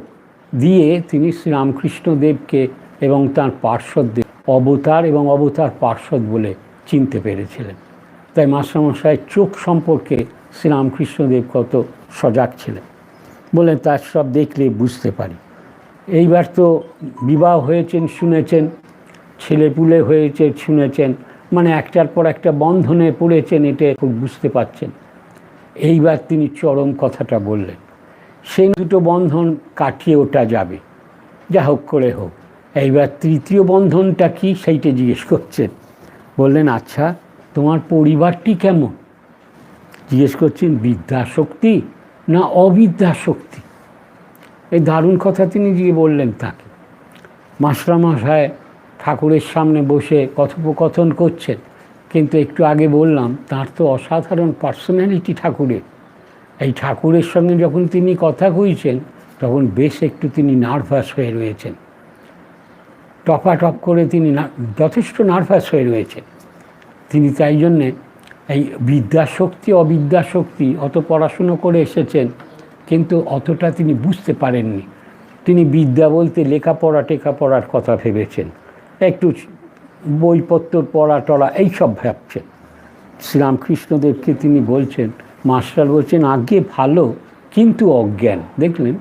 দিয়ে তিনি শ্রীরামকৃষ্ণদেবকে এবং তার পার্শ্বদের অবতার এবং অবতার পার্শ্বদ বলে চিনতে পেরেছিলেন। তাই মাস্টারমশাইয়ের চোখ সম্পর্কে শ্রীরামকৃষ্ণদেব কত সজাগ ছিলেন বলে তার সব দেখলে বুঝতে পারি। এইবার তো বিবাহ হয়েছেন শুনেছেন, ছেলেপুলে হয়েছে শুনেছেন, মানে একটার পর একটা বন্ধনে পড়েছেন, এটা খুব বুঝতে পারছেন। এইবার তিনি চরম কথাটা বললেন, সেই দুটো বন্ধন কাটিয়ে ওঠা যাবে, যা হোক করে হোক। এইবার তৃতীয় বন্ধনটা কি সেইটা জিজ্ঞেস করছেন। বললেন আচ্ছা তোমার পরিবারটি কেমন? জিজ্ঞেস করছেন বিদ্যাশক্তি না অবিদ্যাশক্তি? এই দারুণ কথা তিনি গিয়ে বললেন তাকে। মাস্টারমশাই ঠাকুরের সামনে বসে কথোপকথন করছেন, কিন্তু একটু আগে বললাম তার তো অসাধারণ পার্সোনালিটি ঠাকুরের। এই ঠাকুরের সঙ্গে যখন তিনি কথা কইছেন তখন বেশ একটু তিনি নার্ভাস হয়ে রয়েছেন, টপাটপ করে তিনি যথেষ্ট নার্ভাস হয়ে রয়েছেন। তিনি তাই জন্যে এই বিদ্যাশক্তি অবিদ্যাশক্তি অত পড়াশুনো করে এসেছেন, কিন্তু অতটা তিনি বুঝতে পারেননি। তিনি বিদ্যা বলতে লেখাপড়ার কথা ভেবেছেন, একটু বইপত্র পড়া টড়া এইসব ভাবছেন। শ্রীরামকৃষ্ণদেবকে তিনি বলছেন, মাস্টার বলছেন আগে ভালো কিন্তু অজ্ঞান। দেখলেন,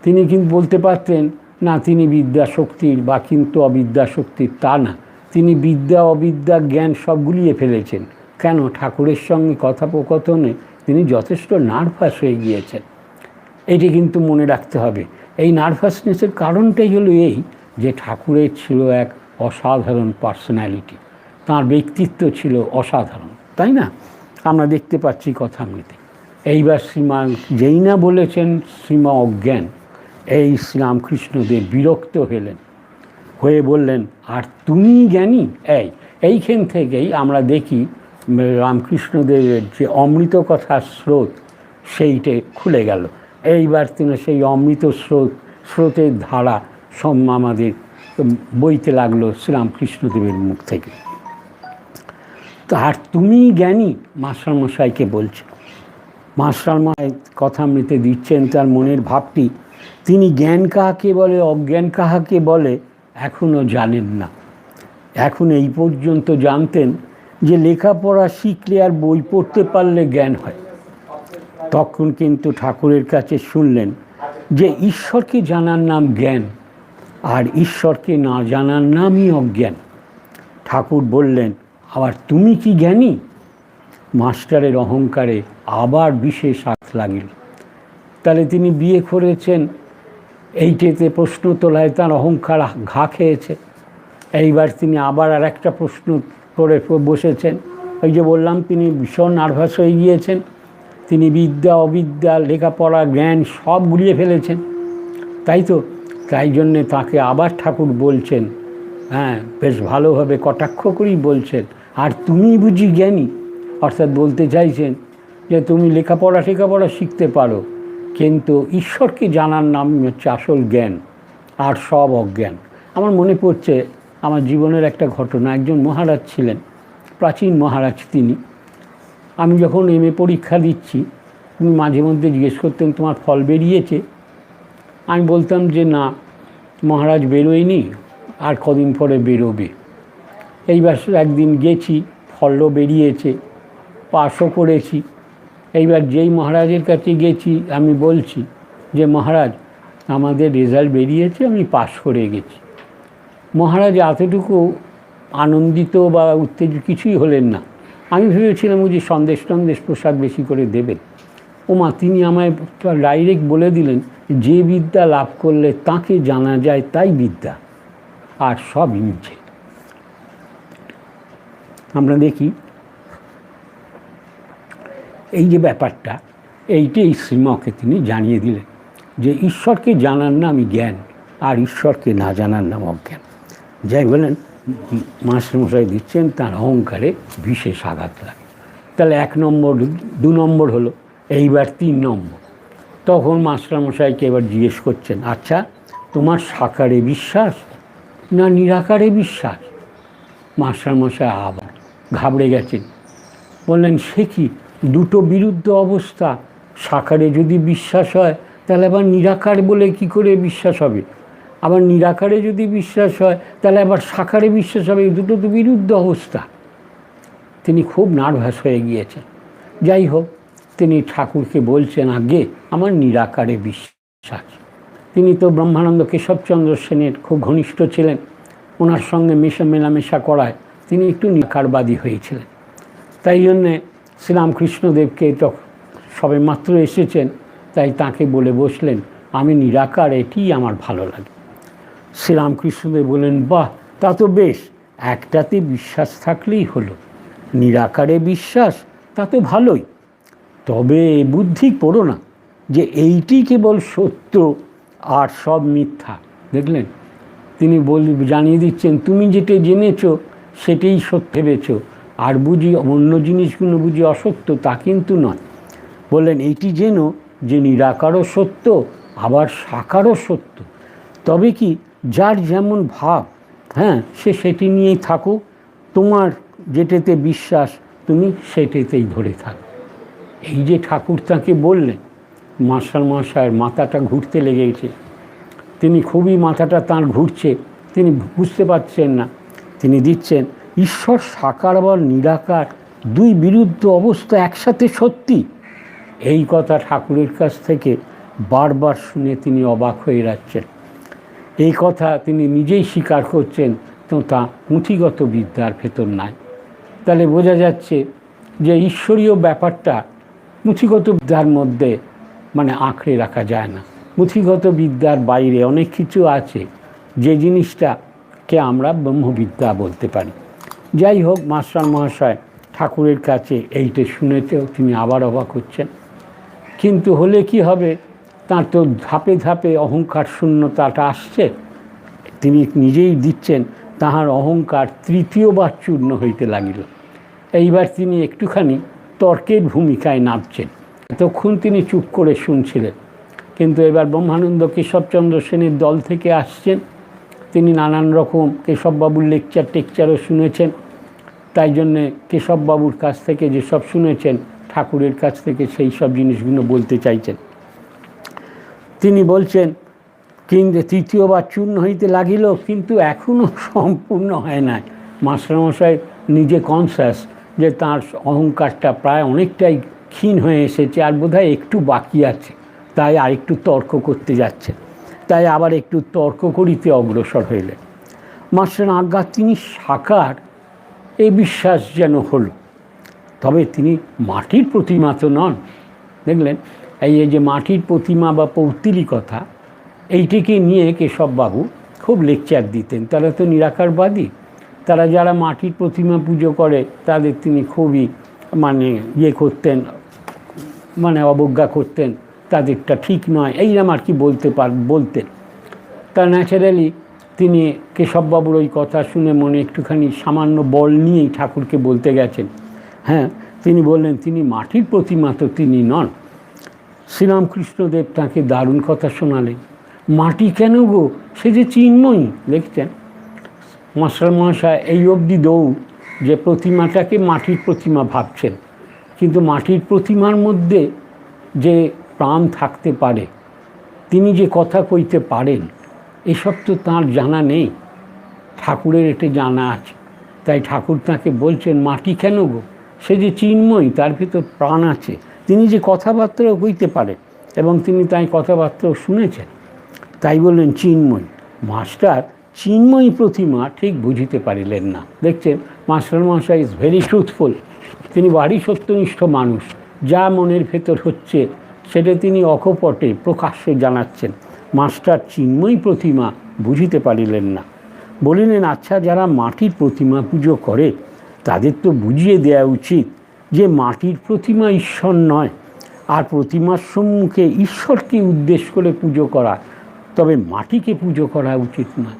তিনি কিন্তু বলতে পারতেন না তিনি বিদ্যাশক্তির বা কিন্তু অবিদ্যাশক্তির, তা না, তিনি বিদ্যা অবিদ্যা জ্ঞান সব গুলিয়ে ফেলেছেন। কেন? ঠাকুরের সঙ্গে কথোপকথনে তিনি যথেষ্ট নার্ভাস হয়ে গিয়েছেন। এটি কিন্তু মনে রাখতে হবে। এই নার্ভাসনেসের কারণটাই হলো এই যে ঠাকুরের ছিল এক অসাধারণ পার্সোনালিটি, তাঁর ব্যক্তিত্ব ছিল অসাধারণ, তাই না? আমরা দেখতে পাচ্ছি কথামৃতে। এইবার শ্রীমা যেই না বলেছেন শ্রীমা অজ্ঞান, এই শ্রীরামকৃষ্ণদেব বিরক্ত হলেন, হয়ে বললেন, আর তুমি জ্ঞানী? এইখান থেকেই আমরা দেখি রামকৃষ্ণদেবের যে অমৃত কথার স্রোত সেইটে খুলে গেল। এইবার তিনি সেই অমৃত স্রোতের ধারা সব আমাদের বইতে লাগলো শ্রীরামকৃষ্ণদেবের মুখ থেকে। তো আর তুমি জ্ঞানী মাস্টারমশাইকে বলছে। মাস্টারমশাই কথামৃতে দিচ্ছেন তার মনের ভাবটি। তিনি জ্ঞান কাহাকে বলে, অজ্ঞান কাহাকে বলে এখনও জানেন না। এখন এই পর্যন্ত জানতেন যে লেখাপড়া শিখলে আর বই পড়তে পারলে জ্ঞান হয়। তখন কিন্তু ঠাকুরের কাছে শুনলেন যে ঈশ্বরকে জানার নাম জ্ঞান, আর ঈশ্বরকে না জানার নামই অজ্ঞান। ঠাকুর বললেন, আবার তুমি কি জ্ঞানী? মাস্টারের অহংকারে আবার বিশেষ আঘাত লাগিল। তাহলে তিনি বিয়ে করেছেন, এইটেতে প্রশ্ন তোলায় তার অহংকার ঘা খেয়েছে। এইবার তিনি আবার আর একটা প্রশ্ন করে বসেছেন। ওই যে বললাম তিনি ভীষণ নার্ভাস হয়ে গিয়েছেন। তিনি বিদ্যা অবিদ্যা লেখাপড়া জ্ঞান সব গুলিয়ে ফেলেছেন, তাই তো? তাই জন্যে তাকে আবার ঠাকুর বলছেন, হ্যাঁ বেশ ভালোভাবে কটাক্ষ করেই বলছেন, আর তুমি বুঝি জ্ঞানী? অর্থাৎ বলতে চাইছেন যে তুমি লেখাপড়া শিখতে পারো, কিন্তু ঈশ্বরকে জানার নাম হচ্ছে আসল জ্ঞান, আর সব অজ্ঞান। আমার মনে পড়ছে আমার জীবনের একটা ঘটনা। একজন মহারাজ ছিলেন, প্রাচীন মহারাজ তিনি। আমি যখন এমএ পরীক্ষা দিচ্ছি, তিনি মাঝে মধ্যে জিজ্ঞেস করতেন, তোমার ফল বেরিয়েছে? আমি বলতাম যে না মহারাজ, বেরোয়নি, আর কদিন পরে বেরোবে। এইবার একদিন গেছি, ফলও বেরিয়েছে, পাসও করেছি। এইবার যেই মহারাজের কাছে গেছি আমি বলছি যে মহারাজ আমাদের রেজাল্ট বেরিয়েছে, আমি পাস করে গেছি। মহারাজ এতটুকু আনন্দিত বা উত্তেজিত কিছুই হলেন না। আমি ভেবেছিলাম যে সন্দেশ প্রসাদ বেশি করে দেবেন। ওমা, তিনি আমায় ডাইরেক্ট বলে দিলেন, যে বিদ্যা লাভ করলে তাকে জানা যায় তাই বিদ্যা, আর সব মিছে। আমরা দেখি এই যে ব্যাপারটা, এইটাই শ্রীমকে তিনি জানিয়ে দিলেন যে ঈশ্বরকে জানার নামই জ্ঞান, আর ঈশ্বরকে না জানার নাম অজ্ঞান। যাই বলেন, মাস্টারমশাই দিচ্ছেন, তার অহংকারে বিশেষ আঘাত লাগে। তাহলে 1 নম্বর, 2 নম্বর হলো। এইবার 3 নম্বর। তখন মাস্টারমশাইকে এবার জিজ্ঞেস করছেন, আচ্ছা তোমার সাকারে বিশ্বাস না নিরাকারে বিশ্বাস? মাস্টারমশাই আবার ঘাবড়ে গেছেন, বললেন, সে কি, দুটো বিরুদ্ধ অবস্থা। সাকারে যদি বিশ্বাস হয় তাহলে আবার নিরাকার বলে কি করে বিশ্বাস হবে? আবার নিরাকারে যদি বিশ্বাস হয় তাহলে আবার সাকারে বিশ্বাস হবে। দুটো তো বিরুদ্ধ অবস্থা। তিনি খুব নার্ভাস হয়ে গিয়েছেন। যাই হোক, তিনি ঠাকুরকে বলছেন, আগে আমার নিরাকারে বিশ্বাস। তিনি তো ব্রহ্মানন্দ কেশবচন্দ্র সেনের খুব ঘনিষ্ঠ ছিলেন, ওনার সঙ্গে মেলামেশা করায় তিনি একটু নিরাকারবাদী হয়েছিলেন। তাই জন্যে শ্রীরামকৃষ্ণদেবকে তো সবে মাত্র এসেছেন, তাই তাকে বলে বসলেন, আমি নিরাকার, এটিই আমার ভালো লাগে। শ্রীরামকৃষ্ণদেব বলেন, বাহ, তা তো বেশ, একটাতে বিশ্বাস থাকলেই হলো। নিরাকারে বিশ্বাস, তা তো ভালোই, তবে বুদ্ধি করো না যে এইটি কেবল সত্য আর সব মিথ্যা। দেখলেন, তিনি জানিয়ে দিচ্ছেন, তুমি যেটা জেনেছো সেটাই সত্য ভেবেছ, আর বুঝি অন্য জিনিসগুলো বুঝি অসত্য, তা কিন্তু নয়। বললেন, এইটি যেন যে নিরাকারও সত্য আবার সাকারও সত্য, তবে কি যার যেমন ভাব, হ্যাঁ, সে সেটি নিয়েই থাকুক, তোমার যেটাতে বিশ্বাস তুমি সেটাতেই ধরে থাকো। এই যে ঠাকুর তাকে বললেন, মাস্টারমশায়ের মাথাটা ঘুরতে লেগেছে। তিনি খুবই মাথাটা তাঁর ঘুরছে, তিনি বুঝতে পারছেন না। তিনি দিচ্ছেন, ঈশ্বর সাকার আবার নিরাকার, দুই বিরুদ্ধ অবস্থা একসাথে সত্যি। এই কথা ঠাকুরের কাছ থেকে বারবার শুনে তিনি অবাক হয়ে যাচ্ছেন। এই কথা তিনি নিজেই স্বীকার করছেন, তো তা পুঁথিগত বিদ্যার ভেতর নাই। তাহলে বোঝা যাচ্ছে যে ঈশ্বরীয় ব্যাপারটা পুঁথিগত বিদ্যার মধ্যে মানে আঁকড়ে রাখা যায় না। পুঁথিগত বিদ্যার বাইরে অনেক কিছু আছে যে জিনিসটাকে আমরা ব্রহ্মবিদ্যা বলতে পারি। যাই হোক, মাস্টার মহাশয় ঠাকুরের কাছে এইটা শুনেতেও তিনি আবার অবাক হচ্ছেন। কিন্তু হলে কি হবে, তার তো ধাপে ধাপে অহংকার শূন্যতাটা আসছে। তিনি নিজেই দিচ্ছেন তাহার অহংকার তৃতীয়বার চূর্ণ হইতে লাগিল। এইবার তিনি একটুখানি তর্কের ভূমিকায় নামছেন। এতক্ষণ তিনি চুপ করে শুনছিলেন, কিন্তু এবার ব্রহ্মানন্দ কেশবচন্দ্র সেনের দল থেকে আসছেন। তিনি নানান রকম কেশববাবুর টেকচারও শুনেছেন। তাই জন্যে কেশববাবুর কাছ থেকে যেসব শুনেছেন ঠাকুরের কাছ থেকে সেই সব জিনিসগুলো বলতে চাইছেন। তিনি বলছেন, কিন্তু তৃতীয়বার চূর্ণ হইতে লাগিল, কিন্তু এখনও সম্পূর্ণ হয় নাই। মাস্টারমশাই নিজে কনসাস যে তার অহংকারটা প্রায় অনেকটাই ক্ষীণ হয়ে এসেছে, আর বোধহয় একটু বাকি আছে। তাই আর একটু তর্ক করতে যাচ্ছে, তাই আবার একটু তর্ক করিতে অগ্রসর হইলেন। মাস্টার আজ্ঞা তিনি সাকার, এই বিশ্বাস যেন হলো। তবে তিনি মাটির প্রতিমা তো নন। দেখলেন, এই যে মাটির প্রতিমা বা পৌত্তলিকতা, এইটিকে নিয়ে কেশববাবু খুব লেকচার দিতেন। তারা তো নিরাকারবাদী, তারা যারা মাটির প্রতিমা পুজো করে তাদের তিনি খুবই মানে করতেন, মানে অবজ্ঞা করতেন, তাদেরটা ঠিক নয় এইরকম আর কি বলতেন। তা ন্যাচারালি তিনি কেশববাবুর ওই কথা শুনে মনে একটুখানি সামান্য বল নিয়েই ঠাকুরকে বলতে গেছেন। হ্যাঁ, তিনি বললেন তিনি মাটির প্রতিমা তো তিনি নন। শ্রীরামকৃষ্ণদেব তাঁকে দারুণ কথা শোনালেন। মাটি কেন গো, সে যে চিন্ময়ী। দেখছেন মাস্টার মহাশয় এই অবধি দৌড় যে প্রতিমাটাকে মাটির প্রতিমা ভাবছেন, কিন্তু মাটির প্রতিমার মধ্যে যে প্রাণ থাকতে পারে, তিনি যে কথা কইতে পারেন, এসব তো তাঁর জানা নেই। ঠাকুরের এটা জানা আছে। তাই ঠাকুর তাঁকে বলছেন মাটি কেন গো, সে যে চিন্ময়ী, তার ভিতর প্রাণ আছে, তিনি যে কথাবার্তাও কইতে পারেন, এবং তিনি তাই কথাবার্তাও শুনেছেন। তাই বললেন চিন্ময়ী। মাস্টার চিন্ময়ী প্রতিমা ঠিক বুঝিতে পারিলেন না। দেখছেন মাস্টার মহাশয় ইজ ভেরি ট্রুথফুল। তিনি ভারী সত্যনিষ্ঠ মানুষ। যা মনের ভেতর হচ্ছে সেটা তিনি অকপটে প্রকাশ্যে জানাচ্ছেন। মাস্টার চিন্ময়ী প্রতিমা বুঝিতে পারিলেন না। বলিলেন, আচ্ছা, যারা মাটির প্রতিমা পুজো করে তাদের তো বুঝিয়ে দেওয়া উচিত যে মাটির প্রতিমা ঈশ্বর নয়, আর প্রতিমার সম্মুখে ঈশ্বরকে উদ্দেশ্য করে পুজো করা, তবে মাটিকে পুজো করা উচিত নয়।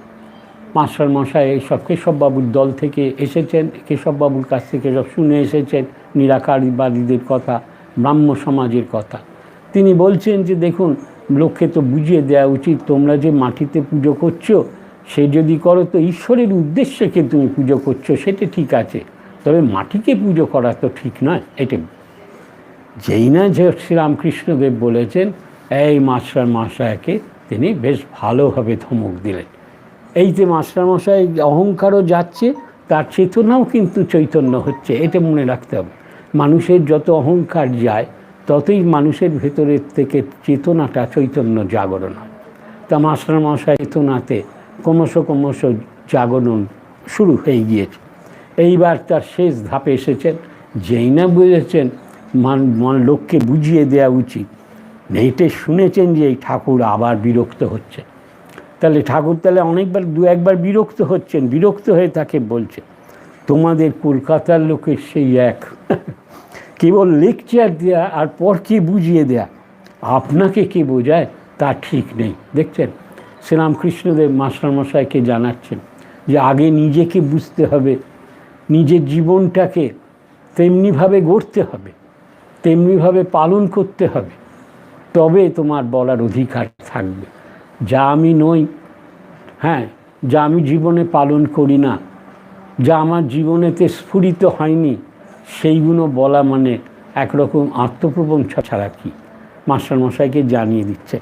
মাস্টার মশাই এইসব কেশববাবুর দল থেকে এসেছেন, কেশববাবুর কাছ থেকে সব শুনে এসেছেন নিরাকারবাদীদের কথা, ব্রাহ্ম সমাজের কথা। তিনি বলছেন যে দেখুন, লোককে তো বুঝিয়ে দেওয়া উচিত, তোমরা যে মাটিতে পুজো করছো, সে যদি করো তো ঈশ্বরের উদ্দেশ্যকে তুমি পুজো করছো, সেটা ঠিক আছে, তবে মাটিকে পুজো করা তো ঠিক নয়। এটা যেই না যে শ্রীরামকৃষ্ণদেব বলেছেন, এই মাস্টার মশাইকে তিনি বেশ ভালোভাবে ধমক দিলেন। এইতে মাস্টারমশাই অহংকারও যাচ্ছে, তার চেতনাও কিন্তু চৈতন্য হচ্ছে। এটা মনে রাখতে হবে। মানুষের যত অহংকার যায় ততই মানুষের ভেতরের থেকে চেতনাটা চৈতন্য জাগরণ হয়। তা মাস্টারমশাই চেতনাতে ক্রমশ জাগরণ শুরু হয়ে গিয়েছে। এইবার তার শেষ ধাপে এসেছেন। যেই না বুঝেছেন লোককে বুঝিয়ে দেওয়া উচিত, এইটা শুনেছেন যে এই ঠাকুর আবার বিরক্ত হচ্ছে। তাহলে ঠাকুর অনেকবার দু একবার বিরক্ত হচ্ছেন, বিরক্ত হয়ে তাকে বলছে, তোমাদের কলকাতার লোকের সেই এক, কেবল লেকচার দেয়া আর পর কে বুঝিয়ে দেয়া, আপনাকে কে বোঝায় তা ঠিক নেই। দেখছেন শ্রীরামকৃষ্ণদেব মাস্টারমশাইকে জানাচ্ছেন যে আগে নিজেকে বুঝতে হবে, নিজের জীবনটাকে তেমনিভাবে গড়তে হবে, তেমনিভাবে পালন করতে হবে, তবে তোমার বলার অধিকার থাকবে। যা আমি নই, হ্যাঁ, যা আমি জীবনে পালন করি না, যা আমার জীবনেতে স্ফুরিত হয়নি, সেইগুলো বলা মানে একরকম আত্মপ্রবঞ্চনা ছাড়া কি। মাস্টারমশাইকে জানিয়ে দিচ্ছে।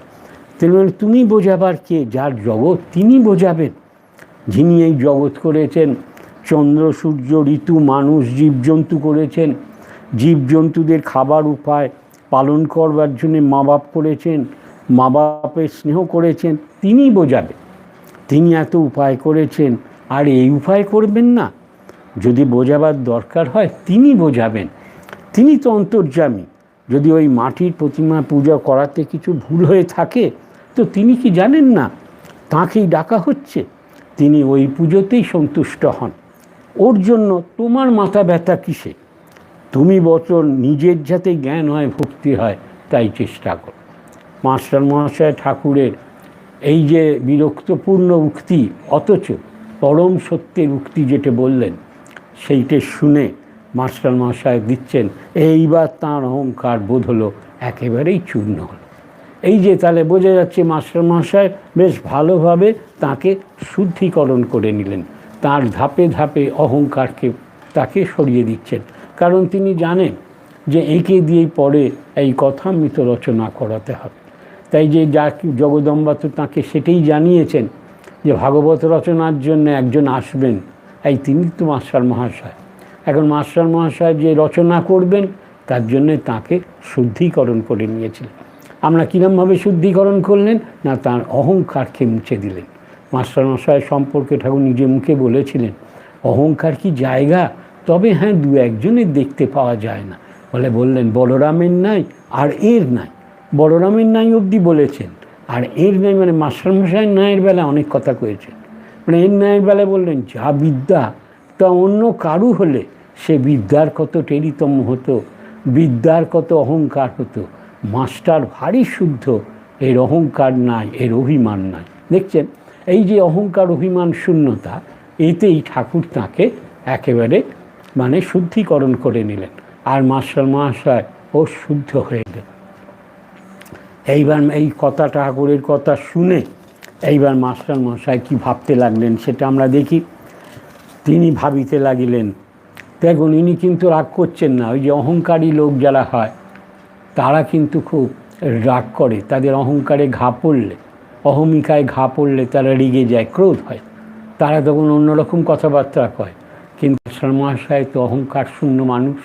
তুমি বোঝাবার কে, যার জগৎ তিনি বোঝাবেন, যিনি এই জগৎ করেছেন, চন্দ্র সূর্য ঋতু মানুষ জীবজন্তু করেছেন, জীবজন্তুদের খাবার উপায় পালন করবার জন্যে মা বাপ করেছেন, মা বাপের স্নেহ করেছেন, তিনি বোঝাবেন। তিনি এত উপায় করেছেন আর এই উপায় করবেন না। যদি বোঝাবার দরকার হয় তিনি বোঝাবেন, তিনি তো অন্তর্যামী। যদি ওই মাটির প্রতিমা পূজা করাতে কিছু ভুল হয়ে থাকে তো তিনি কি জানেন না তাঁকেই ডাকা হচ্ছে? তিনি ওই পুজোতেই সন্তুষ্ট হন। ওর জন্য তোমার মাথা ব্যথা কিসে? তুমি বচন নিজের যাতে জ্ঞান হয়, ভক্তি হয়, তাই চেষ্টা করো। মাস্টার মহাশয় ঠাকুরের এই যে বিরক্তপূর্ণ উক্তি, অথচ পরম সত্যের উক্তি যেটা বললেন, সেইটা শুনে মাস্টার মহাশয় দিচ্ছেন এইবার তাঁর অহংকার বোধ হলো একেবারেই চূর্ণ হলো। এই যে তাহলে বোঝা যাচ্ছে মাস্টার মহাশয় বেশ ভালোভাবে তাকে শুদ্ধিকরণ করে নিলেন, তার ধাপে ধাপে অহংকারকে তাকে সরিয়ে দিচ্ছেন। কারণ তিনি জানেন যে একে দিয়েই পরে এই কথামৃত রচনা করাতে হবে। তাই যে যা জগদম্বা তো তাকে সেটাই জানিয়েছেন যে ভাগবত রচনার জন্য একজন আসবেন, এই তিনি তো মাস্টার মহাশয়। এখন মাস্টার মহাশয় যে রচনা করবেন তার জন্যে তাকে শুদ্ধিকরণ করে নিয়েছিলেন। আমরা কীরমভাবে শুদ্ধিকরণ করলেন না, তার অহংকারকে মুছে দিলেন। মাস্টার মহাশয় সম্পর্কে ঠাকুর নিজে মুখে বলেছিলেন অহংকার কি জায়গা? তবে হ্যাঁ, দু একজনের দেখতে পাওয়া যায় না। বললেন বলরামের নাই আর এর নাই। বলরামের নাই অবধি বলেছেন, আর এর নাই মানে মাস্টারমশাইয়ের ন্যায়ের বেলা অনেক কথা কয়েছেন। মানে এর ন্যায়ের বেলায় বললেন যা বিদ্যা তা অন্য কারু হলে সে বিদ্যার কত টেরিতম হতো, বিদ্যার কত অহংকার হতো। মাস্টার ভারী শুদ্ধ, এর অহংকার নাই, এর অভিমান নাই। দেখছেন এই যে অহংকার অভিমান শূন্যতা, এতেই ঠাকুর তাঁকে একেবারে মানে শুদ্ধিকরণ করে নিলেন। আর মাস্টার মহাশয় ও শুদ্ধ হয়ে গেল। এইবার এই কথা ঠাকুরের কথা শুনে এইবার মাস্টার মহাশয় কী ভাবতে লাগলেন সেটা আমরা দেখি। তিনি ভাবিতে লাগিলেন, দেখুন ইনি কিন্তু রাগ করছেন না। ওই যে অহংকারী লোক যারা হয় তারা কিন্তু খুব রাগ করে, তাদের অহংকারে ঘা পড়লে, অহমিকায় ঘা পড়লে তারা রেগে যায়, ক্রোধ হয়, তারা তখন অন্যরকম কথাবার্তা কয়। কিন্তু মহাশয় তো অহংকার শূন্য মানুষ,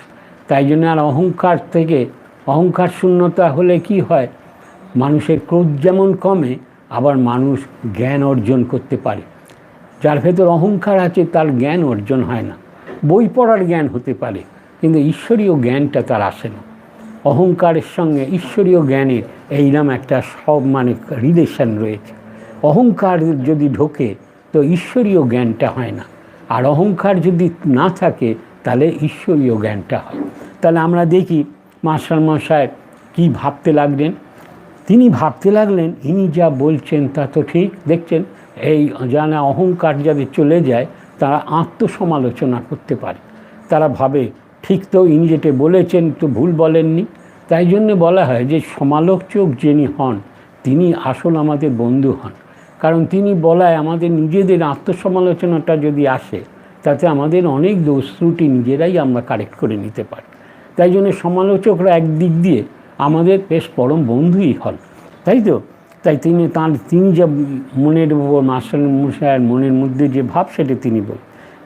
তাই জন্য আর অহংকার থেকে অহংকার শূন্যতা হলে কি হয়, মানুষের ক্রোধ যেমন কমে, আবার মানুষ জ্ঞান অর্জন করতে পারে। যার ভেতর অহংকার আছে তার জ্ঞান অর্জন হয় না। বই পড়ার জ্ঞান হতে পারে কিন্তু ঈশ্বরীয় জ্ঞানটা তার আসে না। অহংকারের সঙ্গে ঈশ্বরীয় জ্ঞানের এইরকম একটা সব মানে রিলেশন রয়েছে। অহংকার যদি ঢোকে তো ঈশ্বরীয় জ্ঞানটা হয় না, আর অহংকার যদি না থাকে তাহলে ঈশ্বরীয় জ্ঞানটা হয়। তাহলে আমরা দেখি মাস্টারমশাই কী ভাবতে লাগলেন। তিনি ভাবতে লাগলেন ইনি যা বলছেন তা তো ঠিক। দেখছেন এই জানা অহংকার যাদের চলে যায় তারা আত্মসমালোচনা করতে পারে, তারা ভাবে ঠিক তো ইনি যেটা বলেছেন তো ভুল বলেননি। তাই জন্য বলা হয় যে সমালোচক যিনি হন তিনি আসল আমাদের বন্ধু হন। কারণ তিনি বলায় আমাদের নিজেদের আত্মসমালোচনাটা যদি আসে তাতে আমাদের অনেক দোষ ত্রুটি নিজেরাই আমরা কারেক্ট করে নিতে পারি। তাই জন্য সমালোচকরা একদিক দিয়ে আমাদের বেশ পরম বন্ধুই হন, তাই তো। তাই তিনি যা মনের উপর মাস্টারমশায়ের মনের মধ্যে যে ভাব সেটা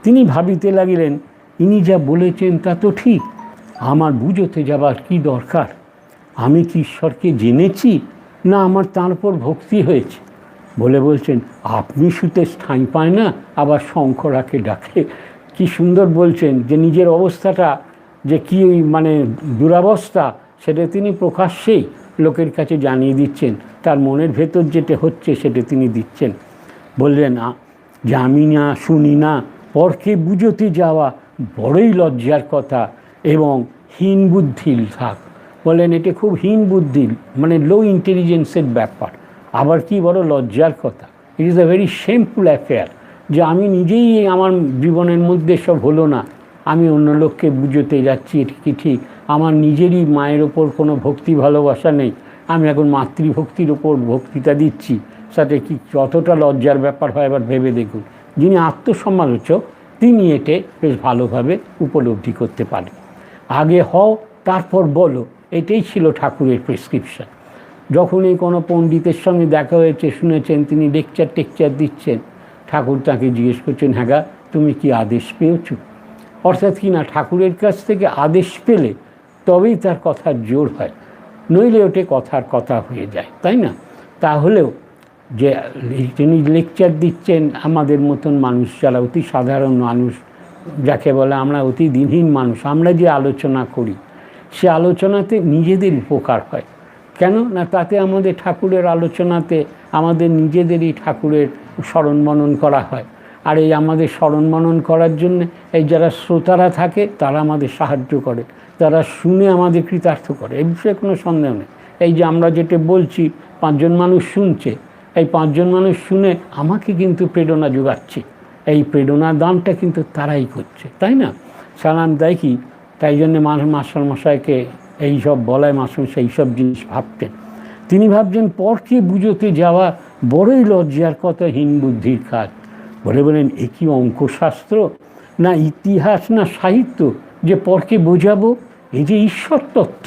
তিনি ভাবিতে লাগিলেন ইনি যা বলেছেন তা তো ঠিক, আমার বুঝতে যাবার কি দরকার? আমি কি ঈশ্বরকে জেনেছি না আমার তার উপর ভক্তি হয়েছে? বলছেন আপনি শুতে ঠাঁই পায় না, আবার শঙ্করাকে ডাকে। কি সুন্দর বলছেন যে নিজের অবস্থাটা যে কি মানে দুরাবস্থা সেটা তিনি প্রকাশ্যেই লোকের কাছে জানিয়ে দিচ্ছেন। তার মনের ভেতর যেটা হচ্ছে সেটা তিনি দিচ্ছেন। বললেন যে আমি না শুনি না, পরকে বুঝতে যাওয়া বড়ই লজ্জার কথা এবং হীন বুদ্ধির থাক। বললেন এটা খুব হীন বুদ্ধির মানে লো ইন্টেলিজেন্সের ব্যাপার, আবার কি বড় লজ্জার কথা। It is a very shameful affair যে আমি নিজেই আমার জীবনের মধ্যে সব হলো না, আমি অন্য লোককে বুঝতে যাচ্ছি, এটা কি ঠিক? আমার নিজেরই মায়ের ওপর কোনো ভক্তি ভালোবাসা নেই, আমি এখন মাতৃভক্তির ওপর বক্তৃতা দিচ্ছি, সাথে কি কতটা লজ্জার ব্যাপার হয় এবার ভেবে দেখুন। যিনি আত্মসমালোচক তিনি এতে বেশ ভালোভাবে উপলব্ধি করতে পারেন। আগে হও তারপর বলো, এটাই ছিল ঠাকুরের প্রেসক্রিপশন। যখনই কোনো পণ্ডিতের সঙ্গে দেখা হয়েছে শুনেছেন তিনি টেকচার দিচ্ছেন, ঠাকুর তাকে জিজ্ঞেস করছেন হ্যাঁ গা তুমি কি আদেশ পেয়েছ? অর্থাৎ কি না ঠাকুরের কাছ থেকে আদেশ পেলে তবেই তার কথার জোর হয়, নইলে ওটা কথার কথা হয়ে যায়, তাই না? তাহলেও যে তিনি লেকচার দিচ্ছেন আমাদের মতন মানুষ, যারা অতি সাধারণ মানুষ, যাকে বলে আমরা অতি দিনহীন মানুষ, আমরা যে আলোচনা করি সে আলোচনাতে নিজেদের উপকার হয়। কেন না, তাতে আমাদের ঠাকুরের আলোচনাতে আমাদের নিজেদেরই ঠাকুরের স্মরণ মনন করা হয়। আর এই আমাদের স্মরণ মনন করার জন্য এই যারা শ্রোতারা থাকে তারা আমাদের সাহায্য করে, তারা শুনে আমাদের কৃতার্থ করে, এই বিষয়ে কোনো সন্দেহ নেই। এই যে আমরা যেটা বলছি 5 জন মানুষ শুনছে, এই 5 জন মানুষ শুনে আমাকে কিন্তু প্রেরণা যোগাচ্ছে, এই প্রেরণা দানটা কিন্তু তারাই করছে, তাই না? সালাম দেয় কি, তাই জন্যে মাস্টারমশাইকে এই সব বলায় মাস্টারমশাই এই সব জিনিস ভাবতেন। তিনি ভাবছেন পরকে বুঝতে যাওয়া বড়ই লজ্জার কথা, হীন বুদ্ধির কাজ। বলেন এ কি অঙ্কশাস্ত্র না ইতিহাস না সাহিত্য যে পরকে বোঝাবো? এই যে ঈশ্বর তত্ত্ব,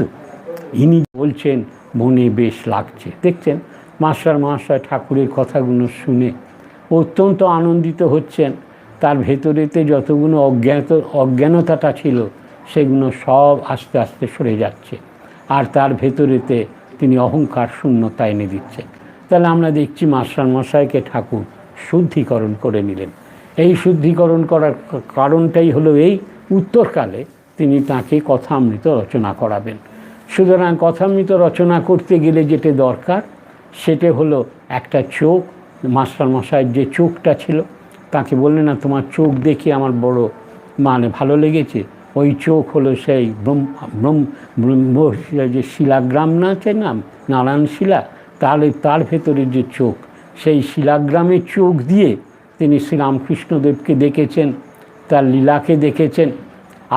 ইনি বলছেন মনে বেশ লাগছে। দেখছেন মাস্টার ঠাকুরের কথাগুলো শুনে অত্যন্ত আনন্দিত হচ্ছেন। তার ভেতরেতে যতগুলো অজ্ঞানতাটা ছিল সেগুলো সব আস্তে আস্তে সরে যাচ্ছে, আর তার ভেতরেতে তিনি অহংকার শূন্যতা এনে দিচ্ছেন। তাহলে আমরা দেখছি মাস্টারমশাইকে ঠাকুর শুদ্ধিকরণ করে নিলেন। এই শুদ্ধিকরণ করার কারণটাই হলো এই, উত্তরকালে তিনি তাকে কথামৃত রচনা করাবেন। সুতরাং কথামৃত রচনা করতে গেলে যেটা দরকার সেটা হলো একটা চোখ। মাস্টারমশাইয়ের যে চোখটা ছিল, তাকে বললেন না তোমার চোখ দেখে আমার বড় ভালো লেগেছে। ওই চোখ হলো সেই ব্রহ্ম যে শিলাগ্রাম না আছে না, নারায়ণ শিলা, তাহলে তার ভেতরে যে চোখ, সেই শিলাগ্রামের চোখ দিয়ে তিনি শ্রীরামকৃষ্ণদেবকে দেখেছেন, তার লীলাকে দেখেছেন।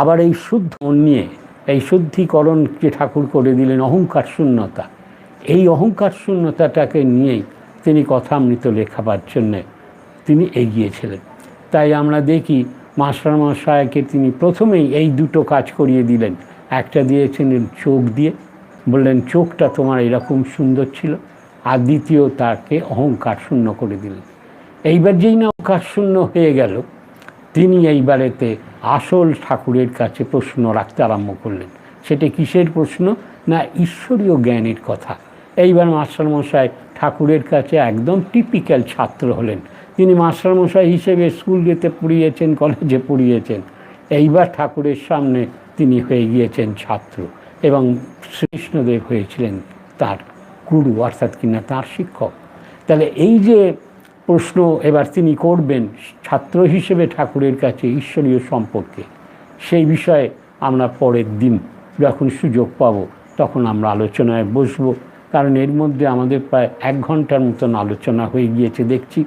আবার এই শুদ্ধ নিয়ে এই শুদ্ধিকরণ যে ঠাকুর করে দিলেন অহংকার শূন্যতা, এই অহংকার শূন্যতাটাকে নিয়েই তিনি কথামৃত লেখাবার জন্যে তিনি এগিয়েছিলেন। তাই আমরা দেখি মাস্টারমশাইকে তিনি প্রথমেই এই দুটো কাজ করিয়ে দিলেন। একটা দিয়েছিলেন চোখ দিয়ে, বললেন চোখটা তোমার এরকম সুন্দর ছিল, আর দ্বিতীয় তাকে অহংকার শূন্য করে দিলেন। এইবার যেই না অহংকার শূন্য হয়ে গেল, তিনি এইবারেতে আসল ঠাকুরের কাছে প্রশ্ন রাখতে আরম্ভ করলেন। সেটা কিসের প্রশ্ন না, ঈশ্বরীয় জ্ঞানের কথা। এইবার মাস্টারমশাই ঠাকুরের কাছে একদম টিপিক্যাল ছাত্র হলেন। তিনি মাস্টারমশাই হিসেবে স্কুল যেতে পড়িয়েছেন, কলেজে পড়িয়েছেন, এইবার ঠাকুরের সামনে তিনি হয়ে গিয়েছেন ছাত্র, এবং শ্রীকৃষ্ণদেব হয়েছিলেন তার গুরু, অর্থাৎ কিনা তার শিক্ষক। তাহলে এই যে প্রশ্ন এবার তিনি করবেন ছাত্র হিসেবে ঠাকুরের কাছে ঈশ্বরীয় সম্পর্কে, সেই বিষয়ে আমরা পরের দিন যখন সুযোগ পাব তখন আমরা আলোচনায় বসব। কারণ এর মধ্যে আমাদের প্রায় 1 ঘন্টার মতন আলোচনা হয়ে গিয়েছে দেখছি,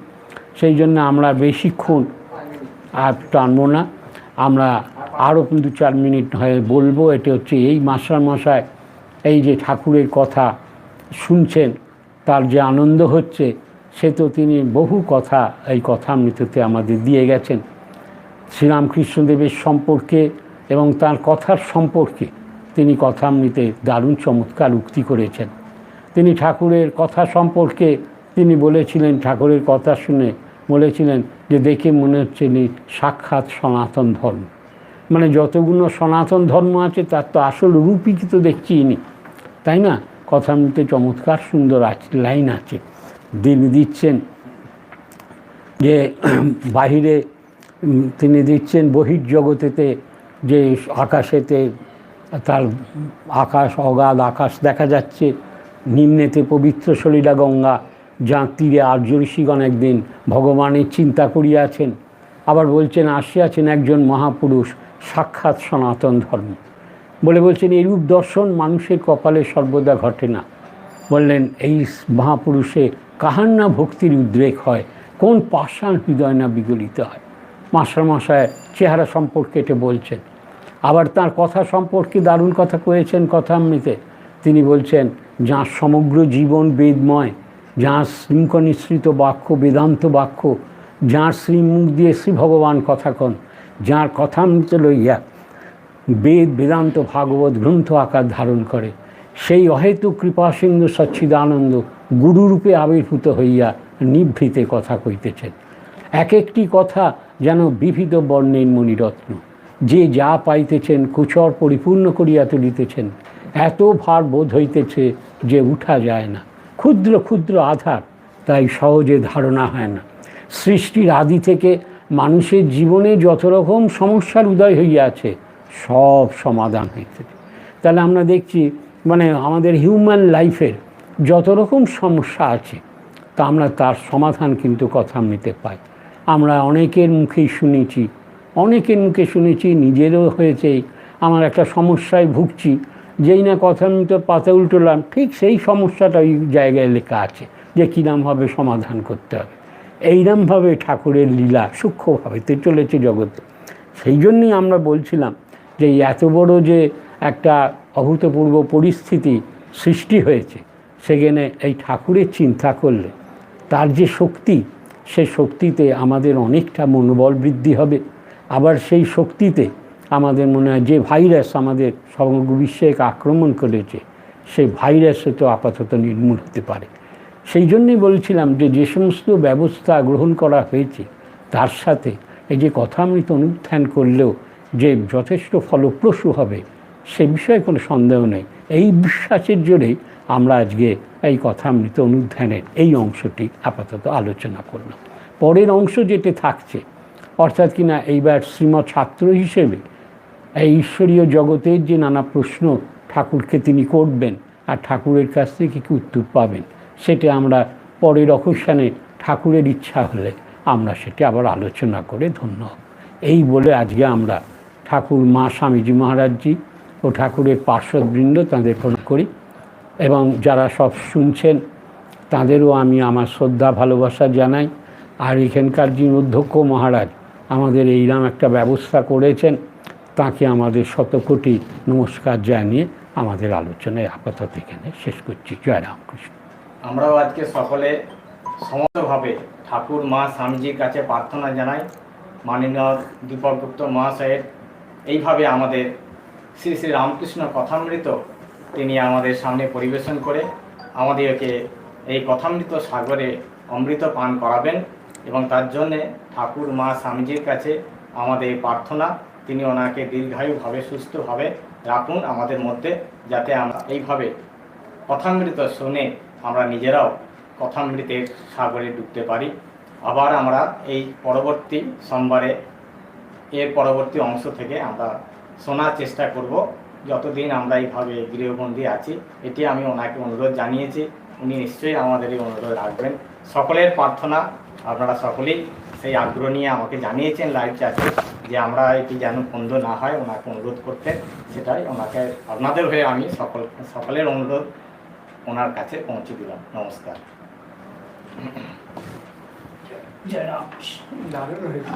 সেই জন্য আমরা বেশিক্ষণ আর টানব না। আমরা আরও 2-4 মিনিট হয়ে বলবো। এটা হচ্ছে এই মাস্টারমশাই এই যে ঠাকুরের কথা শুনছেন, তার যে আনন্দ হচ্ছে, সে তো তিনি বহু কথা এই কথামৃততে আমাদের দিয়ে গেছেন। শ্রীরামকৃষ্ণদেবের সম্পর্কে এবং তার কথার সম্পর্কে তিনি কথামৃতে দারুণ চমৎকার উক্তি করেছেন। তিনি ঠাকুরের কথা সম্পর্কে তিনি বলেছিলেন, ঠাকুরের কথা শুনে বলেছিলেন যে দেখে মনে হচ্ছে সাক্ষাৎ সনাতন ধর্ম, মানে যতগুলো সনাতন ধর্ম আছে তার তো আসল রূপই তো দেখছি ইনি, তাই না? কথামৃতে চমৎকার সুন্দর লাইন আছে। তিনি দিচ্ছেন যে বাহিরে তিনি দিচ্ছেন বহির্জগতেতে যে আকাশেতে তার আকাশ, অগাধ আকাশ দেখা যাচ্ছে, নিম্নেতে পবিত্র সলিলা গঙ্গা, যার তীরে আর্য ঋষিগণ একদিন ভগবানের চিন্তা করিয়াছেন। আবার বলছেন আসিয়াছেন একজন মহাপুরুষ, সাক্ষাৎ সনাতন ধর্ম বলে বলছেন এরূপ দর্শন মানুষের কপালে সর্বদা ঘটে না। বললেন এই মহাপুরুষে কাহার না ভক্তির উদ্রেক হয়, কোন পাষাণ হৃদয় না বিগলিত হয়। মাস্টারমশায় চেহারা সম্পর্কে এটা বলছেন। আবার তার কথা সম্পর্কে দারুণ কথা কয়েছেন কথামৃতে। তিনি বলছেন যাঁর সমগ্র জীবন বেদময়, যাঁর শৃঙ্খনিসৃত বাক্য বেদান্ত বাক্য, যাঁর শ্রীমুখ দিয়ে শ্রী ভগবান কথা কন, যাঁর কথামৃত লইয়া বেদ বেদান্ত ভাগবত গ্রন্থ আকার ধারণ করে, সেই অহেতুক কৃপাসিন্ধু সচ্চিদানন্দ গুরুরূপে আবির্ভূত হইয়া নিভৃতে কথা কইতেছেন। এক একটি কথা যেন বিবিধ বর্ণের মণিরত্ন, যে যা পাইতেছেন কুচর পরিপূর্ণ করিয়া তুলিতেছেন। এত ভার বোধ হইতেছে যে উঠা যায় না, ক্ষুদ্র ক্ষুদ্র আধার তাই সহজে ধারণা হয় না। সৃষ্টির আদি থেকে মানুষের জীবনে যত রকম সমস্যার উদয় হইয়াছে সব সমাধান হয়েছে। তাহলে আমরা দেখছি মানে আমাদের হিউম্যান লাইফের যত রকম সমস্যা আছে তা আমরা তার সমাধান কিন্তু কথামৃতে পাই। আমরা অনেকের মুখেই শুনেছি, নিজেরও হয়েছে। আমার একটা সমস্যায় ভুগছি, যেই না কথামৃত পাতা উল্টোলাম ঠিক সেই সমস্যাটা ওই জায়গায় লেখা আছে যে কীরমভাবে সমাধান করতে হবে। এইরমভাবে ঠাকুরের লীলা সূক্ষ্মভাবে চলেছে জগতে। সেই জন্যই আমরা বলছিলাম যে এত বড় যে একটা অভূতপূর্ব পরিস্থিতি সৃষ্টি হয়েছে, সেখানে এই ঠাকুরের চিন্তা করলে তার যে শক্তি, সে শক্তিতে আমাদের অনেকটা মনোবল বৃদ্ধি হবে। আবার সেই শক্তিতে আমাদের মনে হয় যে ভাইরাস আমাদের সমগ্র বিশ্বে আক্রমণ করেছে, সেই ভাইরাসে তো আপাতত নির্মূল হতে পারে। সেই জন্যই বলছিলাম যে যে সমস্ত ব্যবস্থা গ্রহণ করা হয়েছে তার সাথে এই যে কথামৃত অনুধ্যান করলেও যে যথেষ্ট ফলপ্রসূ হবে সে বিষয়ে কোনো সন্দেহ নেই। এই বিশ্বাসের জোরেই আমরা আজকে এই কথামৃত অনুধ্যানের এই অংশটি আপাতত আলোচনা করলাম। পরের অংশ যেটি থাকছে, অর্থাৎ কিনা এইবার শ্রীমৎ ছাত্র হিসেবে এই ঈশ্বরীয় জগতের যে নানা প্রশ্ন ঠাকুরকে তিনি করবেন আর ঠাকুরের কাছ থেকে কী উত্তর পাবেন, সেটা আমরা পরের অকস্মানে ঠাকুরের ইচ্ছা হলে আমরা সেটি আবার আলোচনা করে ধন্য হব। এই বলে আজকে আমরা ঠাকুর মা স্বামীজি মহারাজজি ও ঠাকুরের পার্শ্বদবৃন্দ তাঁদের প্রণাম করি, এবং যারা সব শুনছেন তাঁদেরও আমি আমার শ্রদ্ধা ভালোবাসা জানাই। আর এখানকার যিনি অধ্যক্ষ মহারাজ আমাদের এইরকম একটা ব্যবস্থা করেছেন, তাকে আমাদের শতকোটি নমস্কার জানিয়ে আমাদের আলোচনায় আপাতত এখানে শেষ করছি। জয় রামকৃষ্ণ। আমরাও আজকে সকলে সমস্তভাবে ঠাকুর মা স্বামীজির কাছে প্রার্থনা জানাই, মাননীয় দীপক গুপ্ত মহাশয়ের এইভাবে আমাদের শ্রী শ্রী রামকৃষ্ণ কথামৃত তিনি আমাদের সামনে পরিবেশন করে আমাদেরকে এই কথামৃত সাগরে অমৃত পান করাবেন, এবং তার জন্যে ঠাকুর মা স্বামীজির কাছে আমাদের প্রার্থনা তিনি ওনাকে দীর্ঘায়ুভাবে সুস্থভাবে রাখুন আমাদের মধ্যে, যাতে আমরা এইভাবে কথামৃত শুনে আমরা নিজেরাও কথামৃতের সাগরে ডুবতে পারি। আবার আমরা এই পরবর্তী সোমবারে এর পরবর্তী অংশ থেকে আমরা শোনার চেষ্টা করব। যতদিন আমরা এইভাবে গৃহবন্দী আছি, এটি আমি ওনাকে অনুরোধ জানিয়েছি, উনি নিশ্চয়ই আমাদের এই অনুরোধ রাখবেন। সকলের প্রার্থনা, আপনারা সকলেই সেই আগ্রহ নিয়ে আমাকে জানিয়েছেন লাইভ চ্যাটে যে আমরা এটি যেন বন্ধ না হয়, ওনাকে অনুরোধ করতে। সেটাই ওনাকে আপনাদের হয়ে আমি সকলের অনুরোধ ওনার কাছে পৌঁছে দিলাম। নমস্কার। জয় রামকৃষ্ণ। দারুণ হয়েছে।